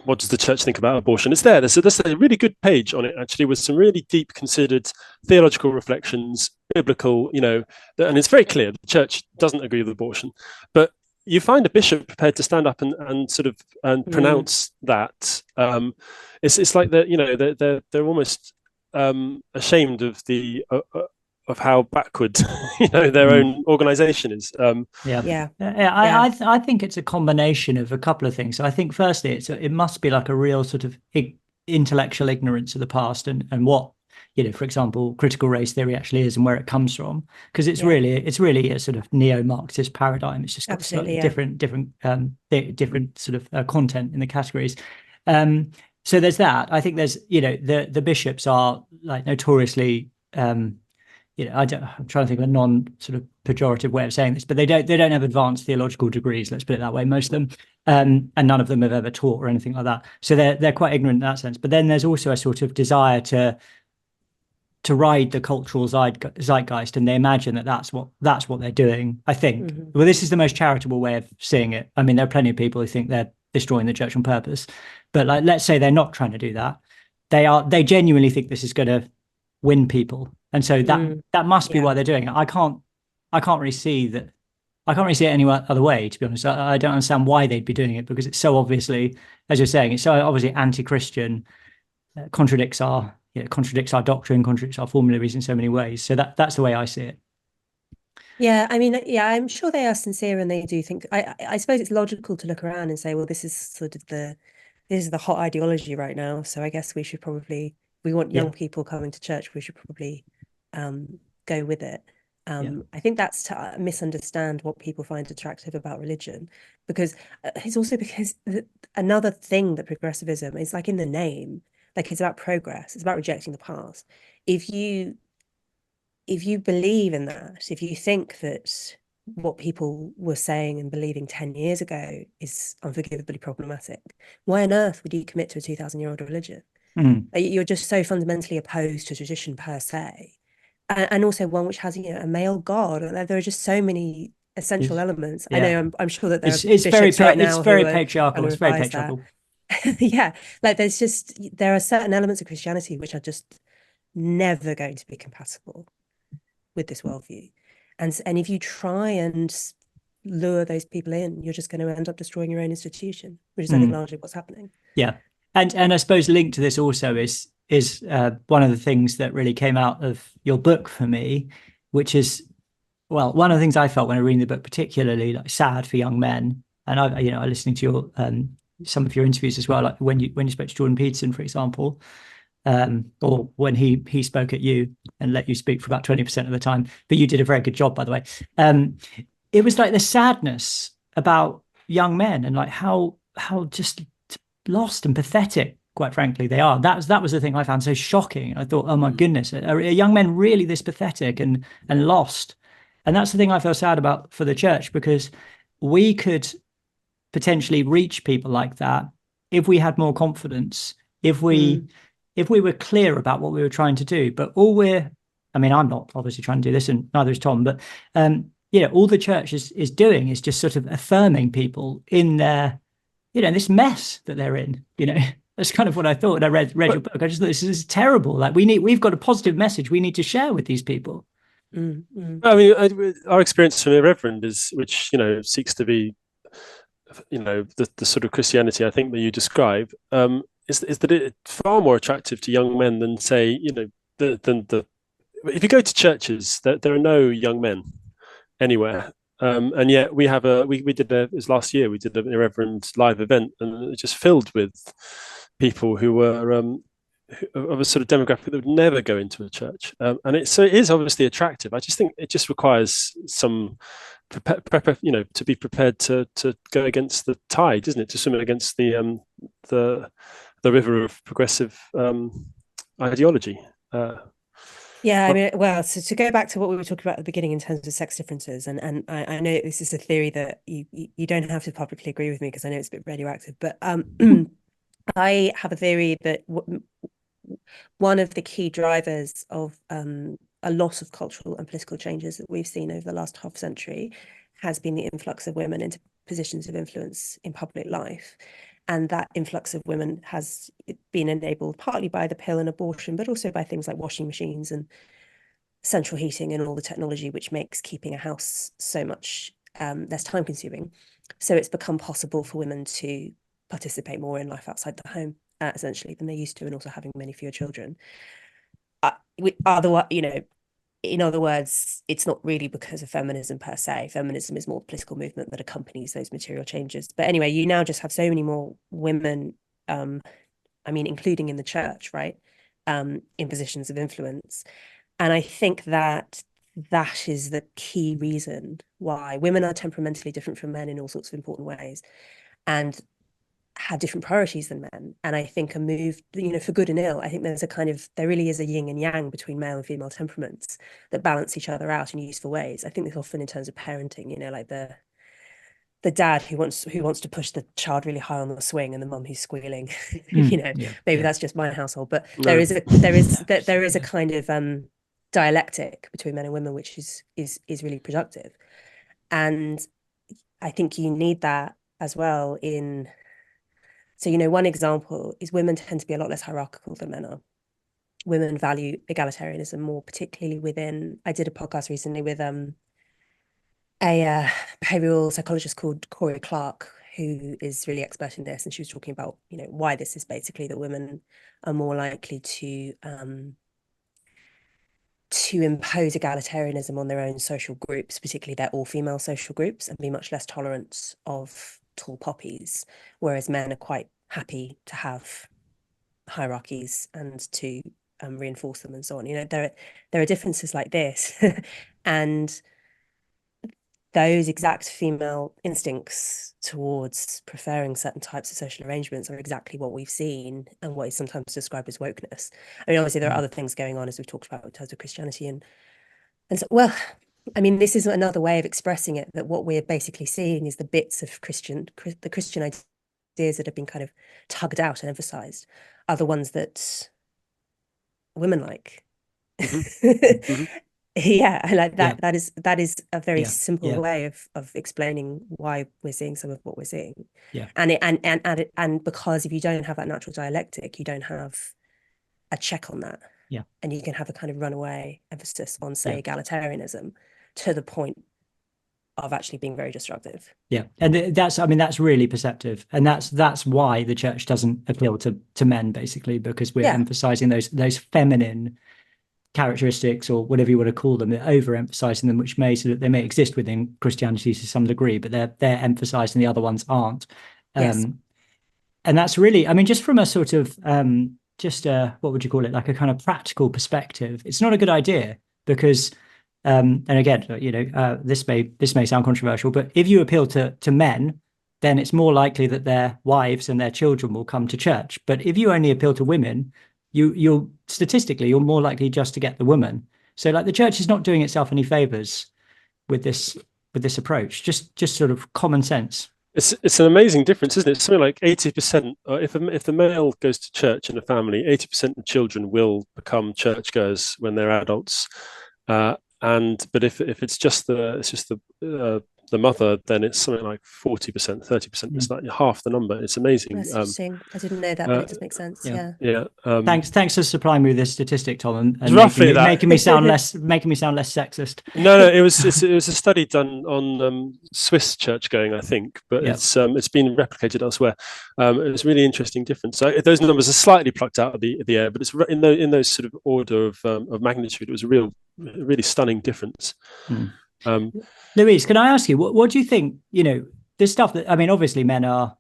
what does the church think about abortion? It's there. There's a really good page on it, actually, with some really deep, considered theological reflections, biblical, and it's very clear the church doesn't agree with abortion. But you find a bishop prepared to stand up and sort of pronounce that. It's like they're almost ashamed of of how backward their own organization is. I think it's a combination of a couple of things. So I think firstly it must be like a real sort of intellectual ignorance of the past and what for example, critical race theory actually is and where it comes from, because it's really a sort of neo-Marxist paradigm. It's just got slightly different sort of content in the categories. So there's that. I think there's the bishops are like notoriously I'm trying to think of a non sort of pejorative way of saying this, but they don't have advanced theological degrees, let's put it that way, most of them, and none of them have ever taught or anything like that. So they're quite ignorant in that sense. But then there's also a sort of desire to ride the cultural zeitgeist, and they imagine that's what they're doing. I think. Well, this is the most charitable way of seeing it. I mean, there are plenty of people who think they're destroying the church on purpose, but like, let's say they're not trying to do that. They genuinely think this is going to win people. And so that must be why they're doing it. I can't really see that. I can't really see it any other way, to be honest. I don't understand why they'd be doing it, because it's so obviously, as you're saying, it's so obviously anti-Christian, contradicts our doctrine, contradicts our formularies in so many ways. So that's the way I see it. Yeah, I mean, I'm sure they are sincere and they do think. I suppose it's logical to look around and say, well, this is sort of this is the hot ideology right now. So I guess we want young people coming to church. We should probably go with it. I think that's to misunderstand what people find attractive about religion, because it's also because another thing that progressivism is like in the name, like it's about progress, it's about rejecting the past. If you if you believe in that, if you think that what people were saying and believing 10 years ago is unforgivably problematic, why on earth would you commit to a 2,000-year-old religion? You're just so fundamentally opposed to tradition per se, and also one which has, a male god. There are just so many essential elements. I know I'm sure that there are bishops right now who are patriarchal. trying to It's very revise patriarchal. that. Yeah, like there are certain elements of Christianity which are just never going to be compatible with this worldview, and if you try and lure those people in, you're just going to end up destroying your own institution, which is I think largely what's happening. Yeah, and I suppose linked to this also is one of the things that really came out of your book for me, which is, well, one of the things I felt when I read the book, particularly like sad for young men, and I listening to your some of your interviews as well, like when you spoke to Jordan Peterson, for example, or when he spoke at you and let you speak for about 20% of the time, but you did a very good job, by the way. It was like the sadness about young men and like how just lost and pathetic, quite frankly, they are. That was the thing I found so shocking. I thought, oh my goodness, are young men really this pathetic and lost? And that's the thing I feel sad about for the church, because we could potentially reach people like that if we had more confidence, if we were clear about what we were trying to do. But I'm not obviously trying to do this, and neither is Tom, but all the church is doing is just sort of affirming people in their, this mess that they're in. That's kind of what I thought when I read your book. I just thought this is terrible. Like we've got a positive message we need to share with these people. I mean, our experience from Irreverend is, which seeks to be, the sort of Christianity I think that you describe, is that it's far more attractive to young men than, say, if you go to churches, there are no young men anywhere. And yet we have we did it was last year, we did an Irreverend live event, and it just filled with people who were of a sort of demographic that would never go into a church. And it is obviously attractive. I just think it just requires some to be prepared to go against the tide, isn't it? To swim against the river of progressive ideology. Yeah, I mean, well, so to go back to what we were talking about at the beginning in terms of sex differences, and I know this is a theory that you don't have to publicly agree with me because I know it's a bit radioactive, but I have a theory that one of the key drivers of a lot of cultural and political changes that we've seen over the last half century has been the influx of women into positions of influence in public life. And that influx of women has been enabled partly by the pill and abortion, but also by things like washing machines and central heating and all the technology, which makes keeping a house so much less time consuming. So it's become possible for women to participate more in life outside the home, essentially, than they used to, and also having many fewer children. In other words, it's not really because of feminism per se. Feminism is more a political movement that accompanies those material changes. But anyway, you now just have so many more women, including in the church, right, in positions of influence. And I think that is the key reason why women are temperamentally different from men in all sorts of important ways, and have different priorities than men. And I think a move, for good and ill, I think there really is a yin and yang between male and female temperaments that balance each other out in useful ways. I think this often in terms of parenting, like the dad who wants to push the child really high on the swing, and the mum who's squealing. Maybe that's just my household, but there is a kind of dialectic between men and women which is really productive. And I think you need that as well in. So, one example is women tend to be a lot less hierarchical than men are. Women value egalitarianism more, particularly I did a podcast recently with a behavioral psychologist called Corey Clark, who is really expert in this. And she was talking about, why this is basically that women are more likely to impose egalitarianism on their own social groups, particularly their all-female social groups, and be much less tolerant of tall poppies, whereas men are quite happy to have hierarchies and to reinforce them and so on. There are differences like this, and those exact female instincts towards preferring certain types of social arrangements are exactly what we've seen and what is sometimes described as wokeness. I mean, obviously there are other things going on, as we've talked about, in terms of Christianity and And so, well, I mean, this is another way of expressing it, that what we're basically seeing is the bits of the Christian ideas that have been kind of tugged out and emphasized are the ones that women like. Mm-hmm. Yeah, I like that. Yeah. That is a very Yeah. simple Yeah. way of explaining why we're seeing some of what we're seeing. Yeah. And because if you don't have that natural dialectic, you don't have a check on that. Yeah. And you can have a kind of runaway emphasis on, say, Yeah. egalitarianism to the point of actually being very destructive. Yeah, and that's really perceptive, and that's why the church doesn't appeal to men, basically, because we're Yeah. emphasizing those feminine characteristics, or whatever you want to call them. They're overemphasizing them, which may, so that they may exist within Christianity to some degree, but they're emphasizing the other ones aren't. Yes. And that's really, I mean, just from a sort of what would you call it, like a kind of practical perspective, it's not a good idea, because and again, this may sound controversial, but if you appeal to men, then it's more likely that their wives and their children will come to church. But if you only appeal to women, you're statistically, you're more likely just to get the woman. So like the church is not doing itself any favors with this approach. Just sort of common sense. It's an amazing difference, isn't it? Something like 80%, if the male goes to church in a family, 80% of children will become churchgoers when they're adults. But if it's just the mother, then it's something like 40%, 30%. It's like half the number. It's amazing. That's interesting. I didn't know that, but it does make sense. Yeah. Yeah. Thanks for supplying me with this statistic, Tom, and roughly making me sound less sexist. No, it was a study done on Swiss church going, I think, but Yeah. it's been replicated elsewhere. It was a really interesting difference. So those numbers are slightly plucked out of the air, but it's in those sort of order of magnitude. It was a really stunning difference. Louise, can I ask you, what do you think? This stuff that, I mean, obviously men are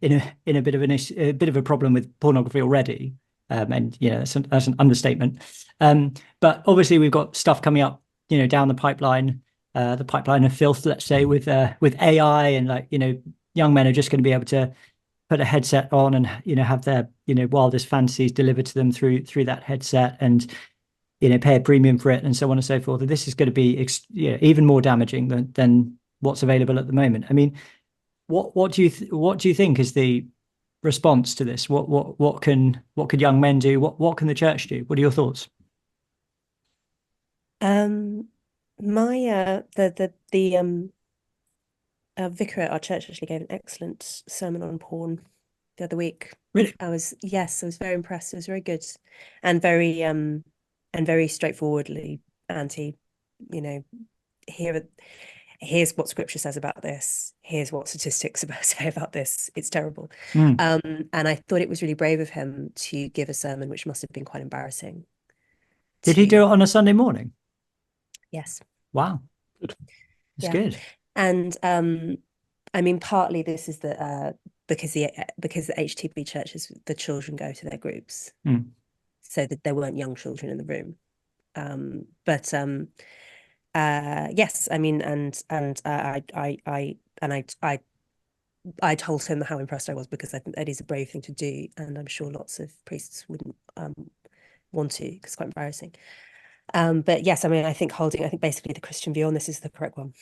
in a bit of a problem with pornography already, and that's an understatement. But obviously we've got stuff coming up, down the pipeline of filth, let's say, with AI, and young men are just going to be able to put a headset on and have their wildest fantasies delivered to them through that headset, and pay a premium for it, and so on and so forth. And this is going to be even more damaging than what's available at the moment. I mean, what do you think is the response to this? What can young men do? What can the church do? What are your thoughts? My vicar at our church actually gave an excellent sermon on porn the other week. Really? I was very impressed. It was very good, and very straightforwardly anti, here's what scripture says about this. Here's what statistics say about this. It's terrible. And I thought it was really brave of him to give a sermon, which must have been quite embarrassing. Did he do it on a Sunday morning? Yes. Wow. That's good. And I mean, partly this is because the HTB churches, the children go to their groups, so that there weren't young children in the room. Yes, I mean, and I told him how impressed I was, because I think that is a brave thing to do, and I'm sure lots of priests wouldn't want to, because it's quite embarrassing. But yes, I mean, I think basically the Christian view on this is the correct one.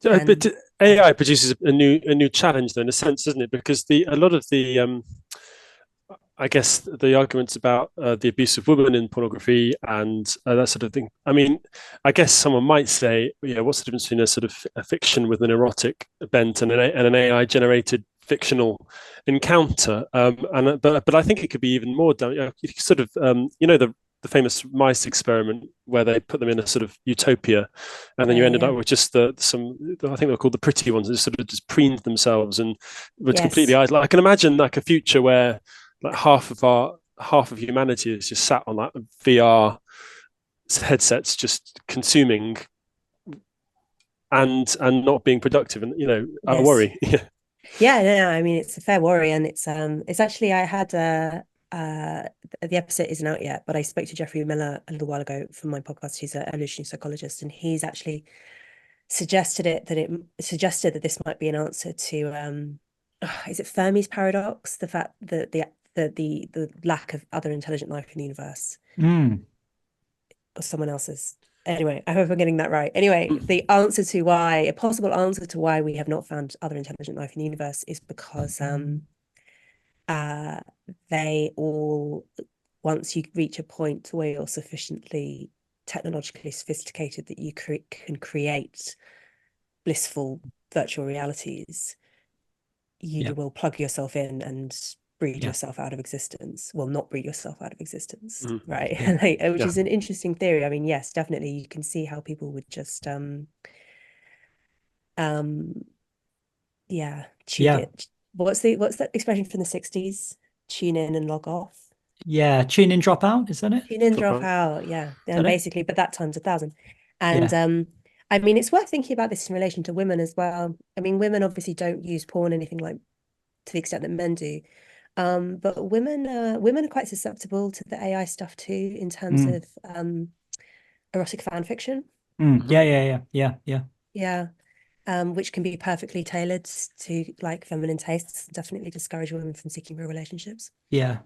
But AI produces a new challenge, though, in a sense, doesn't it? Because a lot of the I guess the arguments about the abuse of women in pornography and that sort of thing. I mean, I guess someone might say, what's the difference between a sort of a fiction with an erotic bent and an AI-generated fictional encounter? But I think it could be even more. You sort of the famous mice experiment where they put them in a sort of utopia, and then you ended up with just I think they're called the pretty ones, that sort of just preened themselves and were completely idle. I can imagine like a future where like half of humanity is just sat on like VR headsets, just consuming and not being productive, and I worry. No, I mean, it's a fair worry, and it's actually, I had the episode isn't out yet, but I spoke to Jeffrey Miller a little while ago from my podcast. He's an evolutionary psychologist, and he's actually suggested that this might be an answer to is it Fermi's paradox, the fact that the lack of other intelligent life in the universe. or someone else's. Anyway, I hope I'm getting that right. Anyway, a possible answer to why we have not found other intelligent life in the universe is because they all, once you reach a point where you're sufficiently technologically sophisticated that you can create blissful virtual realities, you will plug yourself in and breed yourself out of existence. Well, not breed yourself out of existence, right? Which is an interesting theory. I mean, yes, definitely, you can see how people would just tune it. What's that expression from the 60s? Tune in and log off. Yeah, tune in, drop out, is that it? Tune in, drop out, yeah. And basically, but that times 1,000. And I mean, it's worth thinking about this in relation to women as well. I mean, women obviously don't use porn anything like to the extent that men do. But women are quite susceptible to the AI stuff too, in terms of erotic fan fiction. Yeah. Which can be perfectly tailored to like feminine tastes. Definitely discourage women from seeking real relationships. Yeah.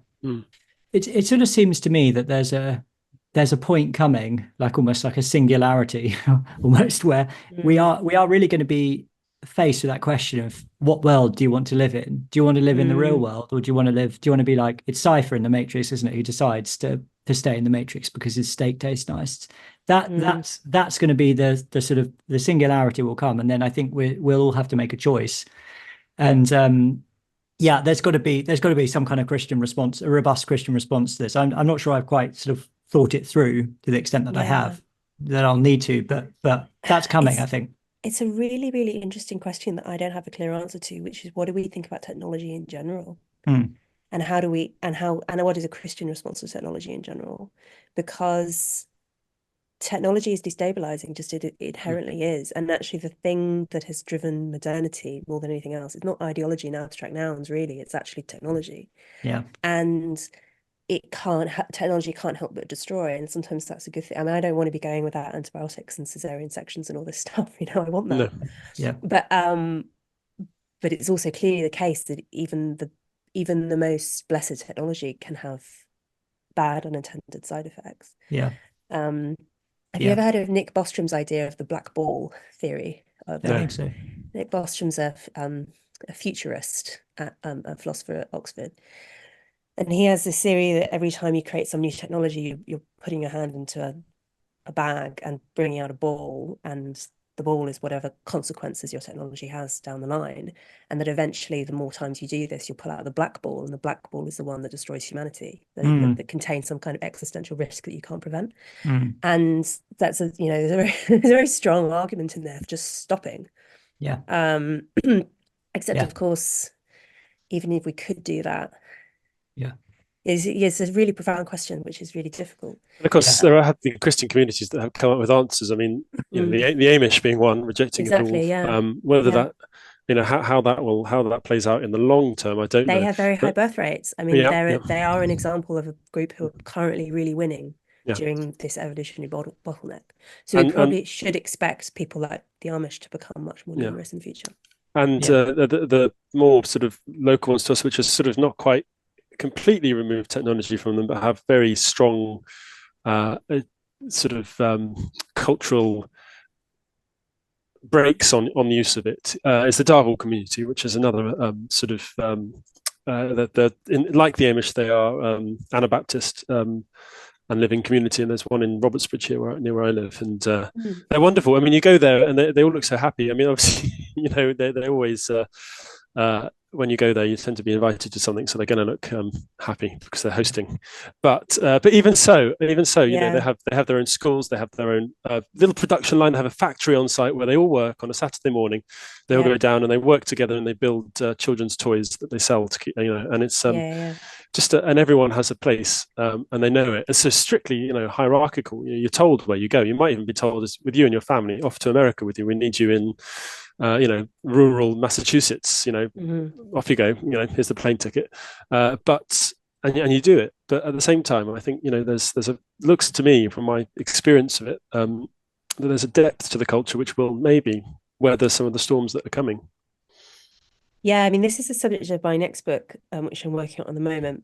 It sort of seems to me that there's a point coming, like almost like a singularity, almost, where we are really going to be faced with that question of what world do you want to live in? Do you want to live in the real world, or do you want to be like, it's Cypher in the Matrix, isn't it, who decides to stay in the Matrix because his steak tastes nice? That's going to be the sort of the singularity will come, and then I think we'll all have to make a choice. And there's got to be some kind of Christian response, a robust Christian response to this. I'm not sure I've quite sort of thought it through to the extent that I have, that I'll need to, but that's coming, I think. It's a really, really interesting question that I don't have a clear answer to, which is, what do we think about technology in general? And what is a Christian response to technology in general? Because technology is destabilizing, just it inherently is. And actually the thing that has driven modernity more than anything else, it's not ideology and abstract nouns, really, it's actually technology. And technology can't help but destroy, and sometimes that's a good thing. I mean, I don't want to be going without antibiotics and cesarean sections and all this stuff, I want that. But it's also clearly the case that even the most blessed technology can have bad unintended side effects. Have you ever heard of Nick Bostrom's idea of the black ball theory? I think so. Nick Bostrom's a futurist, a philosopher at Oxford. And he has this theory that every time you create some new technology, you're putting your hand into a bag and bringing out a ball, and the ball is whatever consequences your technology has down the line. And that eventually, the more times you do this, you'll pull out the black ball, and the black ball is the one that destroys humanity, that contains some kind of existential risk that you can't prevent. And that's there's a very strong argument in there for just stopping. Except of course, even if we could do that, it's a really profound question, which is really difficult. And of course, there have been Christian communities that have come up with answers. I mean, the Amish being one, rejecting it all. Whether that, how that plays out in the long term, I don't know. They have very high birth rates. I mean, they are an example of a group who are currently really winning during this evolutionary bottleneck. So we probably should expect people like the Amish to become much more numerous in the future. And the more sort of local ones to us, which is sort of not quite completely remove technology from them, but have very strong sort of cultural breaks on the use of it, is the Darwin community, which is another sort of like the Amish, they are Anabaptist and live in community, and there's one in Robertsbridge here near where I live, and they're wonderful. I mean, you go there and they all look so happy. I mean, obviously, they always when you go there, you tend to be invited to something, so they're going to look happy because they're hosting. But even so, they have their own schools, they have their own little production line, they have a factory on site where they all work on a Saturday morning. They all go down and they work together and they build children's toys that they sell to keep, and it's just and everyone has a place and they know it. It's so strictly hierarchical. You're told where you go. You might even be told, as with you and your family, off to America with you. We need you in rural Massachusetts, off you go, here's the plane ticket. But you do it. But at the same time, I think, looks to me from my experience of it, that there's a depth to the culture which will maybe weather some of the storms that are coming. Yeah, I mean, this is the subject of my next book, which I'm working on the moment,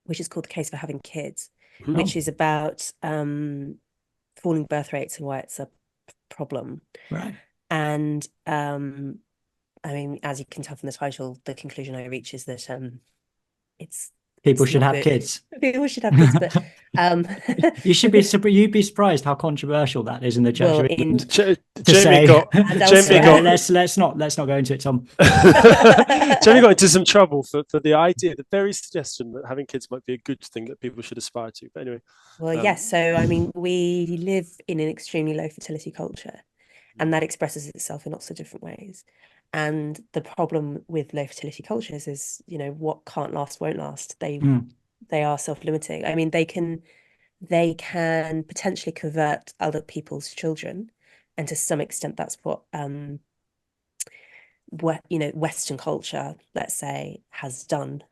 which is called The Case for Having Kids, which is about falling birth rates and why it's a problem. Right. And I mean, as you can tell from the title, the conclusion I reach is that People it's should not have good. kids. People should have kids, but you'd be surprised how controversial that is in the Church well, of England. Jamie got let's not go into it, Tom. Jamie got into some trouble for the idea, the very suggestion that having kids might be a good thing that people should aspire to. But anyway, well, yes. So I mean, we live in an extremely low fertility culture, and that expresses itself in lots of different ways. And the problem with low fertility cultures is, what can't last won't last. They are self-limiting. I mean, they can potentially convert other people's children, and to some extent, that's what Western culture, let's say, has done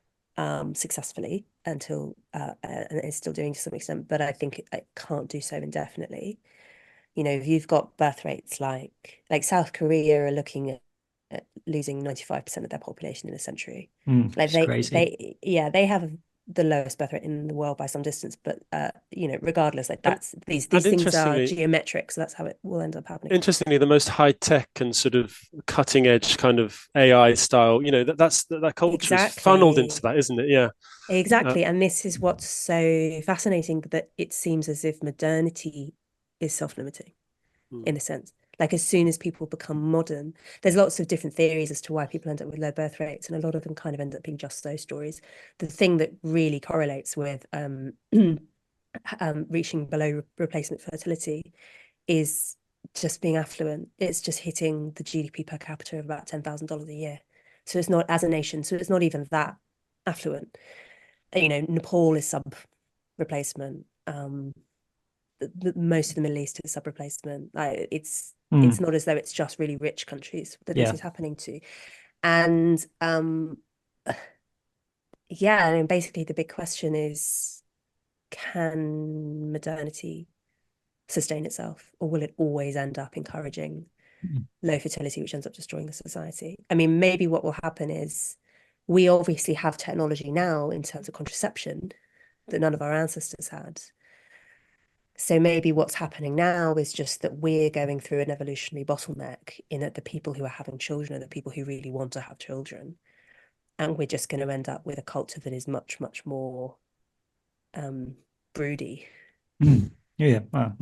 successfully until and is still doing to some extent. But I think it can't do so indefinitely. If you've got birth rates like South Korea are looking at losing 95% of their population in a century. Crazy. They have the lowest birth rate in the world by some distance, but regardless, these things are geometric, so that's how it will end up happening. Interestingly, the most high tech and sort of cutting edge kind of AI style, that culture is funneled into that, isn't it? Yeah, exactly. And this is what's so fascinating, that it seems as if modernity is self-limiting in a sense. Like, as soon as people become modern, there's lots of different theories as to why people end up with low birth rates, and a lot of them kind of end up being just those stories. The thing that really correlates with reaching below replacement fertility is just being affluent. It's just hitting the GDP per capita of about $10,000 a year. So it's not, as a nation, so it's not even that affluent. Nepal is sub-replacement. Most of the Middle East is sub-replacement. It's not as though it's just really rich countries that this is happening to. And basically the big question is, can modernity sustain itself, or will it always end up encouraging low fertility, which ends up destroying the society? I mean, maybe what will happen is, we obviously have technology now in terms of contraception that none of our ancestors had. So maybe what's happening now is just that we're going through an evolutionary bottleneck in that the people who are having children are the people who really want to have children. And we're just going to end up with a culture that is much, much more broody. Yeah. Well,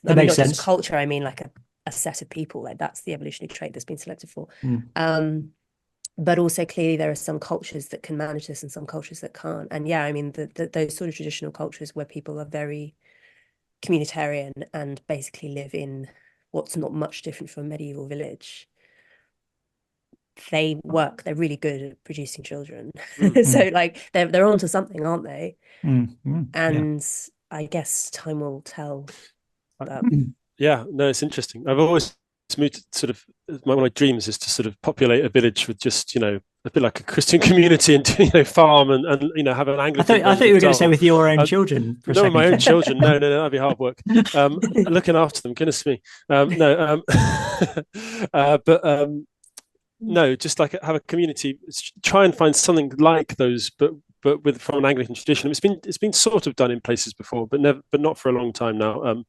that makes sense. Not just a culture, I mean like a set of people. Like, that's the evolutionary trait that's been selected for. But also, clearly, there are some cultures that can manage this and some cultures that can't. And I mean, those sort of traditional cultures where people are very communitarian and basically live in what's not much different from a medieval village, they're really good at producing children. So like they're onto something, aren't they? And I guess time will tell. No, it's interesting. I've always sort of, one of my dreams is to sort of populate a village with just a bit like a Christian community, and farm and have an Anglican. I thought you were going to say with your own children. No, my own children. No, that'd be hard work. Looking after them, goodness me. No, just like have a community. Try and find something like those, but from an Anglican tradition. It's been sort of done in places before, but not for a long time now.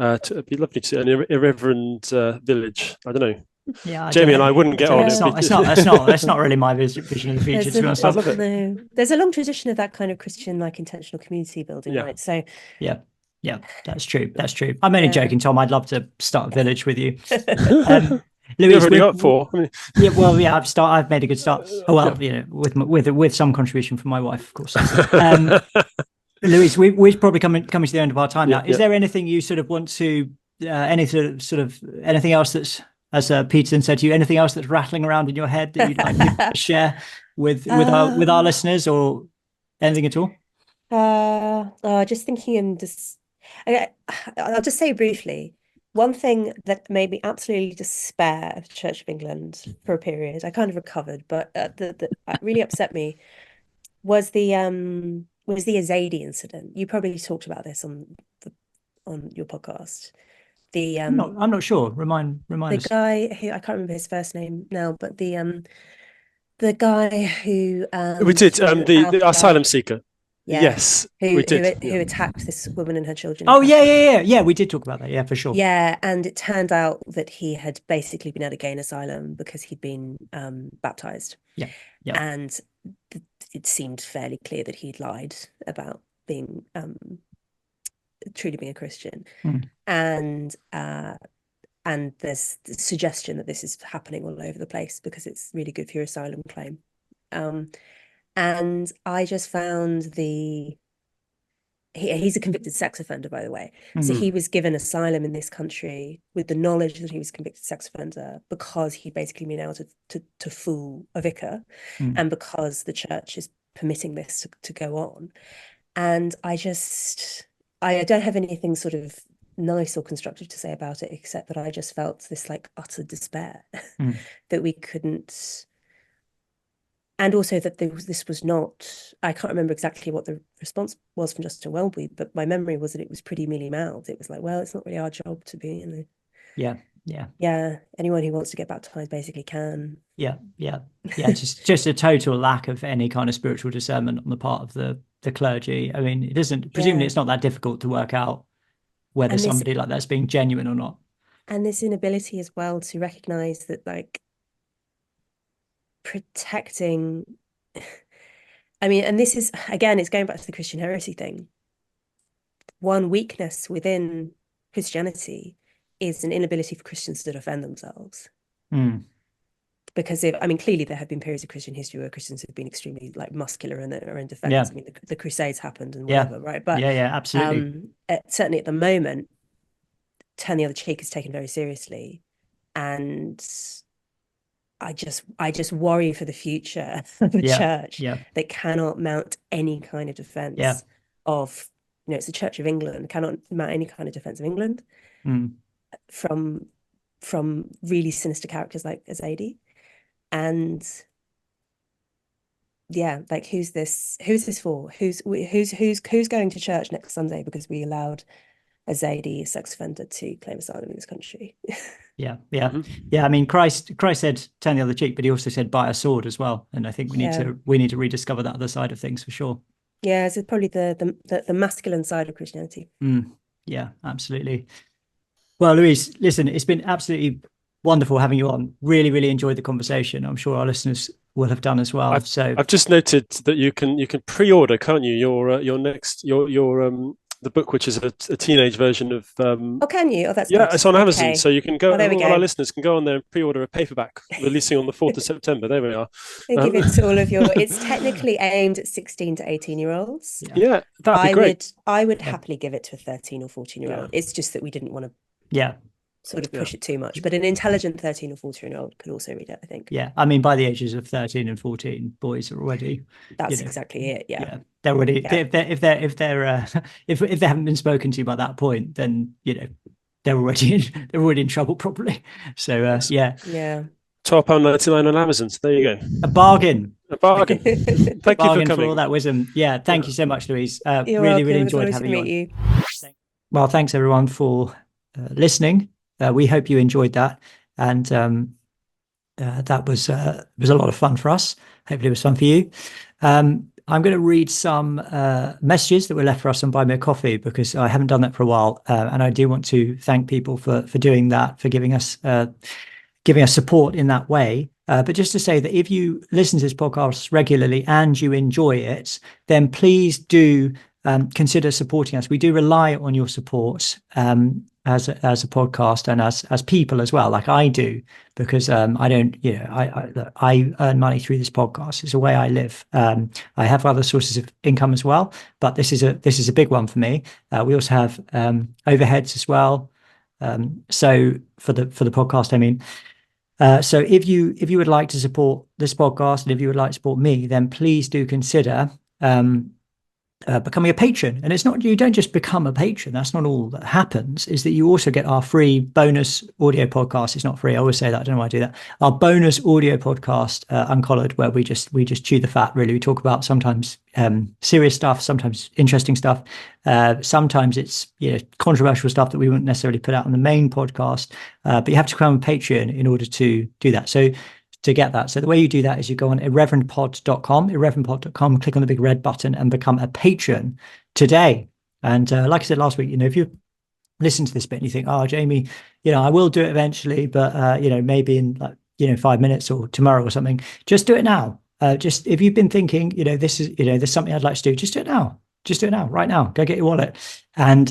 It'd be lovely to see an irreverent village. I don't know. Yeah, Jamie and I wouldn't get on. It's not really my vision of the future. To be honest, I love it. No, there's a long tradition of that kind of Christian, like, intentional community building, right? So yeah, that's true. I'm only joking, Tom. I'd love to start a village with you. Louise, already up for. I've made a good start. Oh, well, with some contribution from my wife, of course. Louise, we've probably coming to the end of our time now. Is there anything you sort of want to, anything else that's, as Peterson said to you, anything else that's rattling around in your head that you'd like to share with our listeners, or anything at all? Just thinking, and I'll just say briefly, one thing that made me absolutely despair of the Church of England for a period, I kind of recovered, but that really upset me, was the Azadi incident. You probably talked about this on your podcast. I'm not sure. Remind us. The guy who, I can't remember his first name now, but the guy who we did the asylum seeker. Yeah. Yes, we did. Who attacked this woman and her children. Oh, yeah. We did talk about that. Yeah, for sure. Yeah, and it turned out that he had basically been able to gain asylum because he'd been baptized. Yeah. And it seemed fairly clear that he'd lied about being truly being a Christian. And there's the suggestion that this is happening all over the place because it's really good for your asylum claim. And I just found he's a convicted sex offender, by the way. So he was given asylum in this country with the knowledge that he was a convicted sex offender because he'd basically been able to fool a vicar, and because the church is permitting this to go on. And I don't have anything sort of nice or constructive to say about it, except that I just felt this like utter despair that we couldn't. And also that this was not, I can't remember exactly what the response was from Justin Welby, but my memory was that it was pretty mealy-mouthed. It was like, well, it's not really our job to be, anyone who wants to get baptized basically can. Just a total lack of any kind of spiritual discernment on the part of the clergy. I mean, it doesn't, presumably it's not that difficult to work out whether somebody like that's being genuine or not. And this inability as well to recognize that, like, protecting, I mean, and this is, again, it's going back to the Christian heresy thing. One weakness within Christianity is an inability for Christians to defend themselves. Because clearly there have been periods of Christian history where Christians have been extremely like muscular and are in defense. I mean, the Crusades happened and whatever, right? But absolutely. Certainly at the moment, turn the other cheek is taken very seriously, and I just worry for the future of the church that cannot mount any kind of defense of, it's the Church of England, cannot mount any kind of defense of England from really sinister characters like Azadi. And like, who's this for? Who's going to church next Sunday because we allowed a Zaidi sex offender to claim asylum in this country? Yeah. I mean, Christ said turn the other cheek, but he also said buy a sword as well. And I think we need to rediscover that other side of things for sure. Yeah, so probably the masculine side of Christianity. Yeah, absolutely. Well, Louise, listen, it's been absolutely wonderful having you on. Really, really enjoyed the conversation. I'm sure our listeners will have done as well. I've just noted that you can pre-order, can't you? Your next the book, which is a teenage version of. Oh, can you? Oh, that's good. Nice. It's on Amazon, so you can go. All our listeners can go on there and pre-order a paperback, releasing on the 4th of September. There we are. Give it to all of your. It's technically aimed at 16 to 18-year-olds. Yeah, that'd be great. I would happily give it to a 13 or 14-year-old. It's just that we didn't want to. Sort of push it too much, but an intelligent 13 or 14-year-old could also read it, I think. I mean, by the ages of 13 and 14, boys are already. That's exactly it. Yeah, they're already. If they haven't been spoken to by that point, then they're already in trouble properly. So £12.99 on Amazon. So there you go. A bargain. Thank you for coming. For all that wisdom. Thank you so much, Louise. Really enjoyed having you on. Well, thanks everyone for listening. We hope you enjoyed that, and that was a lot of fun for us. Hopefully it was fun for you. I'm going to read some messages that were left for us on Buy Me a Coffee, because I haven't done that for a while, and I do want to thank people for doing that, for giving us support in that way. But just to say that if you listen to this podcast regularly and you enjoy it, then please do consider supporting us. We do rely on your support as a podcast and as people as well, like I do, because I don't, I earn money through this podcast. It's a way I live. I have other sources of income as well, but this is a big one for me. We also have overheads as well. So for the podcast, I mean. So if you would like to support this podcast, and if you would like to support me, then please do consider becoming a patron. And it's not, you don't just become a patron. That's not all that happens, is that you also get our free bonus audio podcast. It's not free. I always say that. I don't know why I do that. Our bonus audio podcast, Uncollared, where we just chew the fat, really. We talk about sometimes serious stuff, sometimes interesting stuff. Sometimes it's controversial stuff that we wouldn't necessarily put out on the main podcast. But you have to become a Patreon in order to do that. So to get that. So the way you do that is you go on irreverendpod.com, click on the big red button and become a patron today. And like I said last week, if you listen to this bit and you think, oh, Jamie, I will do it eventually, but maybe in 5 minutes or tomorrow or something, just do it now. Just if you've been thinking, this is, there's something I'd like to do, just do it now. Just do it now, right now. Go get your wallet and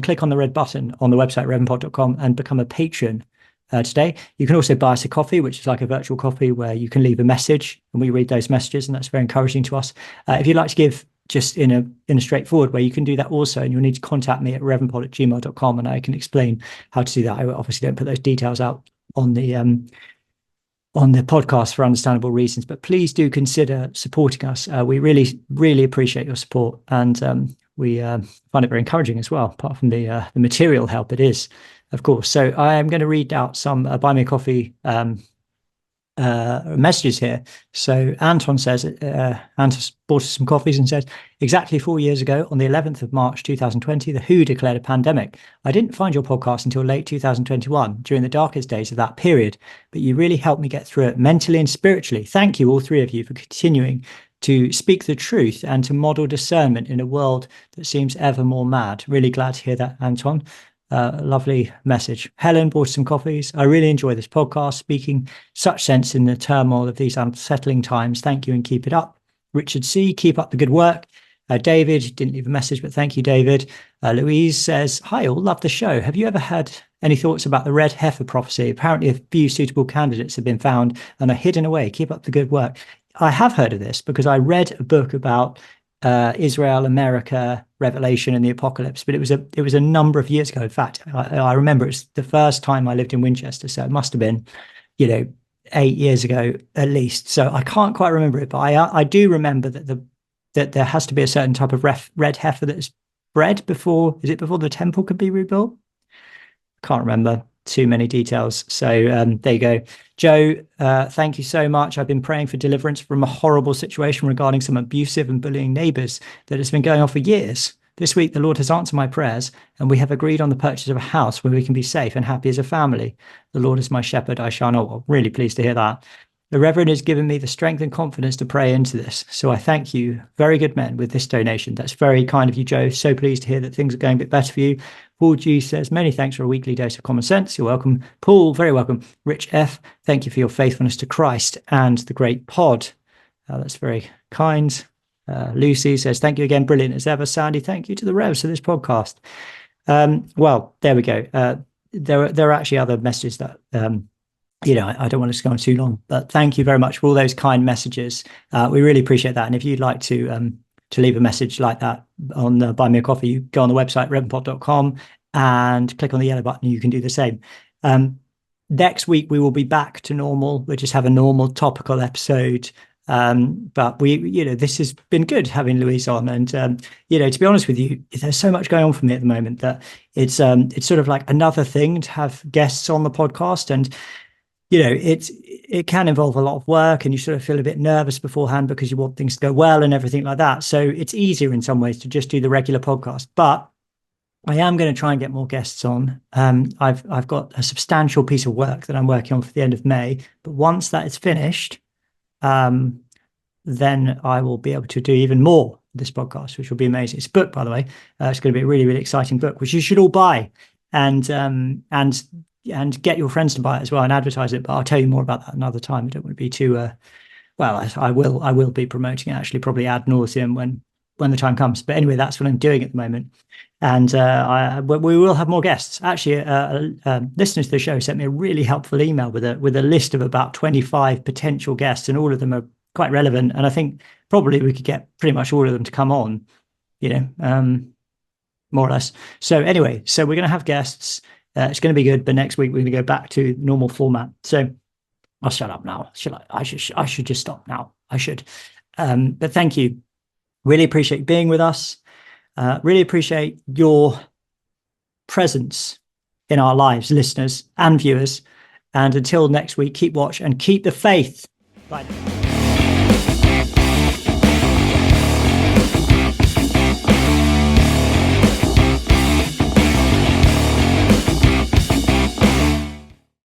click on the red button on the website, revs.com, and become a patron today. You can also buy us a coffee, which is like a virtual coffee where you can leave a message and we read those messages, and that's very encouraging to us. If you'd like to give just in a straightforward way, you can do that also, and you'll need to contact me at reverendpod@gmail.com, and I can explain how to do that. I obviously don't put those details out on the podcast for understandable reasons, but please do consider supporting us. We really, really appreciate your support, and we find it very encouraging as well, apart from the material help it is, of course. So I am going to read out some Buy Me a Coffee messages here. So Anton says, Anton bought us some coffees and says, exactly 4 years ago, on the 11th of March 2020, the WHO declared a pandemic. I didn't find your podcast until late 2021, during the darkest days of that period, but you really helped me get through it mentally and spiritually. Thank you, all three of you, for continuing to speak the truth and to model discernment in a world that seems ever more mad. Really glad to hear that, Anton. Lovely message. Helen bought some coffees. I really enjoy this podcast, speaking such sense in the turmoil of these unsettling times. Thank you and keep it up. Richard C, keep up the good work. David didn't leave a message, but thank you, David. Louise says, hi all, love the show. Have you ever had any thoughts about the red heifer prophecy? Apparently a few suitable candidates have been found and are hidden away. Keep up the good work. I have heard of this because I read a book about Israel, America, Revelation, and the Apocalypse, but it was a number of years ago. In fact, I remember it's the first time I lived in Winchester, so it must have been, 8 years ago at least. So I can't quite remember it, but I do remember that there has to be a certain type of red heifer that is bred before the temple could be rebuilt. Can't remember too many details. So there you go. Joe, thank you so much. I've been praying for deliverance from a horrible situation regarding some abusive and bullying neighbours that has been going on for years. This week, the Lord has answered my prayers, and we have agreed on the purchase of a house where we can be safe and happy as a family. The Lord is my shepherd, I shall not. Well, really pleased to hear that. The Reverend has given me the strength and confidence to pray into this. So I thank you, very good men, with this donation. That's very kind of you, Joe. So pleased to hear that things are going a bit better for you. Paul G says, many thanks for a weekly dose of common sense. You're welcome. Paul, very welcome. Rich F, thank you for your faithfulness to Christ and the great pod. That's very kind. Lucy says, thank you again. Brilliant as ever. Sandy, thank you to the revs for this podcast. Well, there we go. There are actually other messages that... I don't want to go on too long, but thank you very much for all those kind messages. We really appreciate that. And if you'd like to leave a message like that on Buy Me a Coffee, you go on the website, reverendpod.com, and click on the yellow button. You can do the same. Next week, we will be back to normal. We'll just have a normal topical episode. But this has been good having Louise on. And, to be honest with you, there's so much going on for me at the moment that it's sort of like another thing to have guests on the podcast. And, it can involve a lot of work, and you sort of feel a bit nervous beforehand because you want things to go well and everything like that. So it's easier in some ways to just do the regular podcast. But I am going to try and get more guests on. I've got a substantial piece of work that I'm working on for the end of May. But once that is finished, then I will be able to do even more of this podcast, which will be amazing. It's a book, by the way. It's going to be a really, really exciting book, which you should all buy. And get your friends to buy it as well and advertise it. But I'll tell you more about that another time. I don't want to be too, I will be promoting it actually, probably ad nauseum when the time comes. But anyway, that's what I'm doing at the moment. And we will have more guests. Actually, listeners to the show sent me a really helpful email with a list of about 25 potential guests, and all of them are quite relevant. And I think probably we could get pretty much all of them to come on, more or less. So anyway, we're going to have guests. It's going to be good, but next week we're going to go back to normal format. So I'll shut up now. I should just stop now. I should. But thank you. Really appreciate being with us. Really appreciate your presence in our lives, listeners and viewers. And until next week, keep watch and keep the faith. Bye.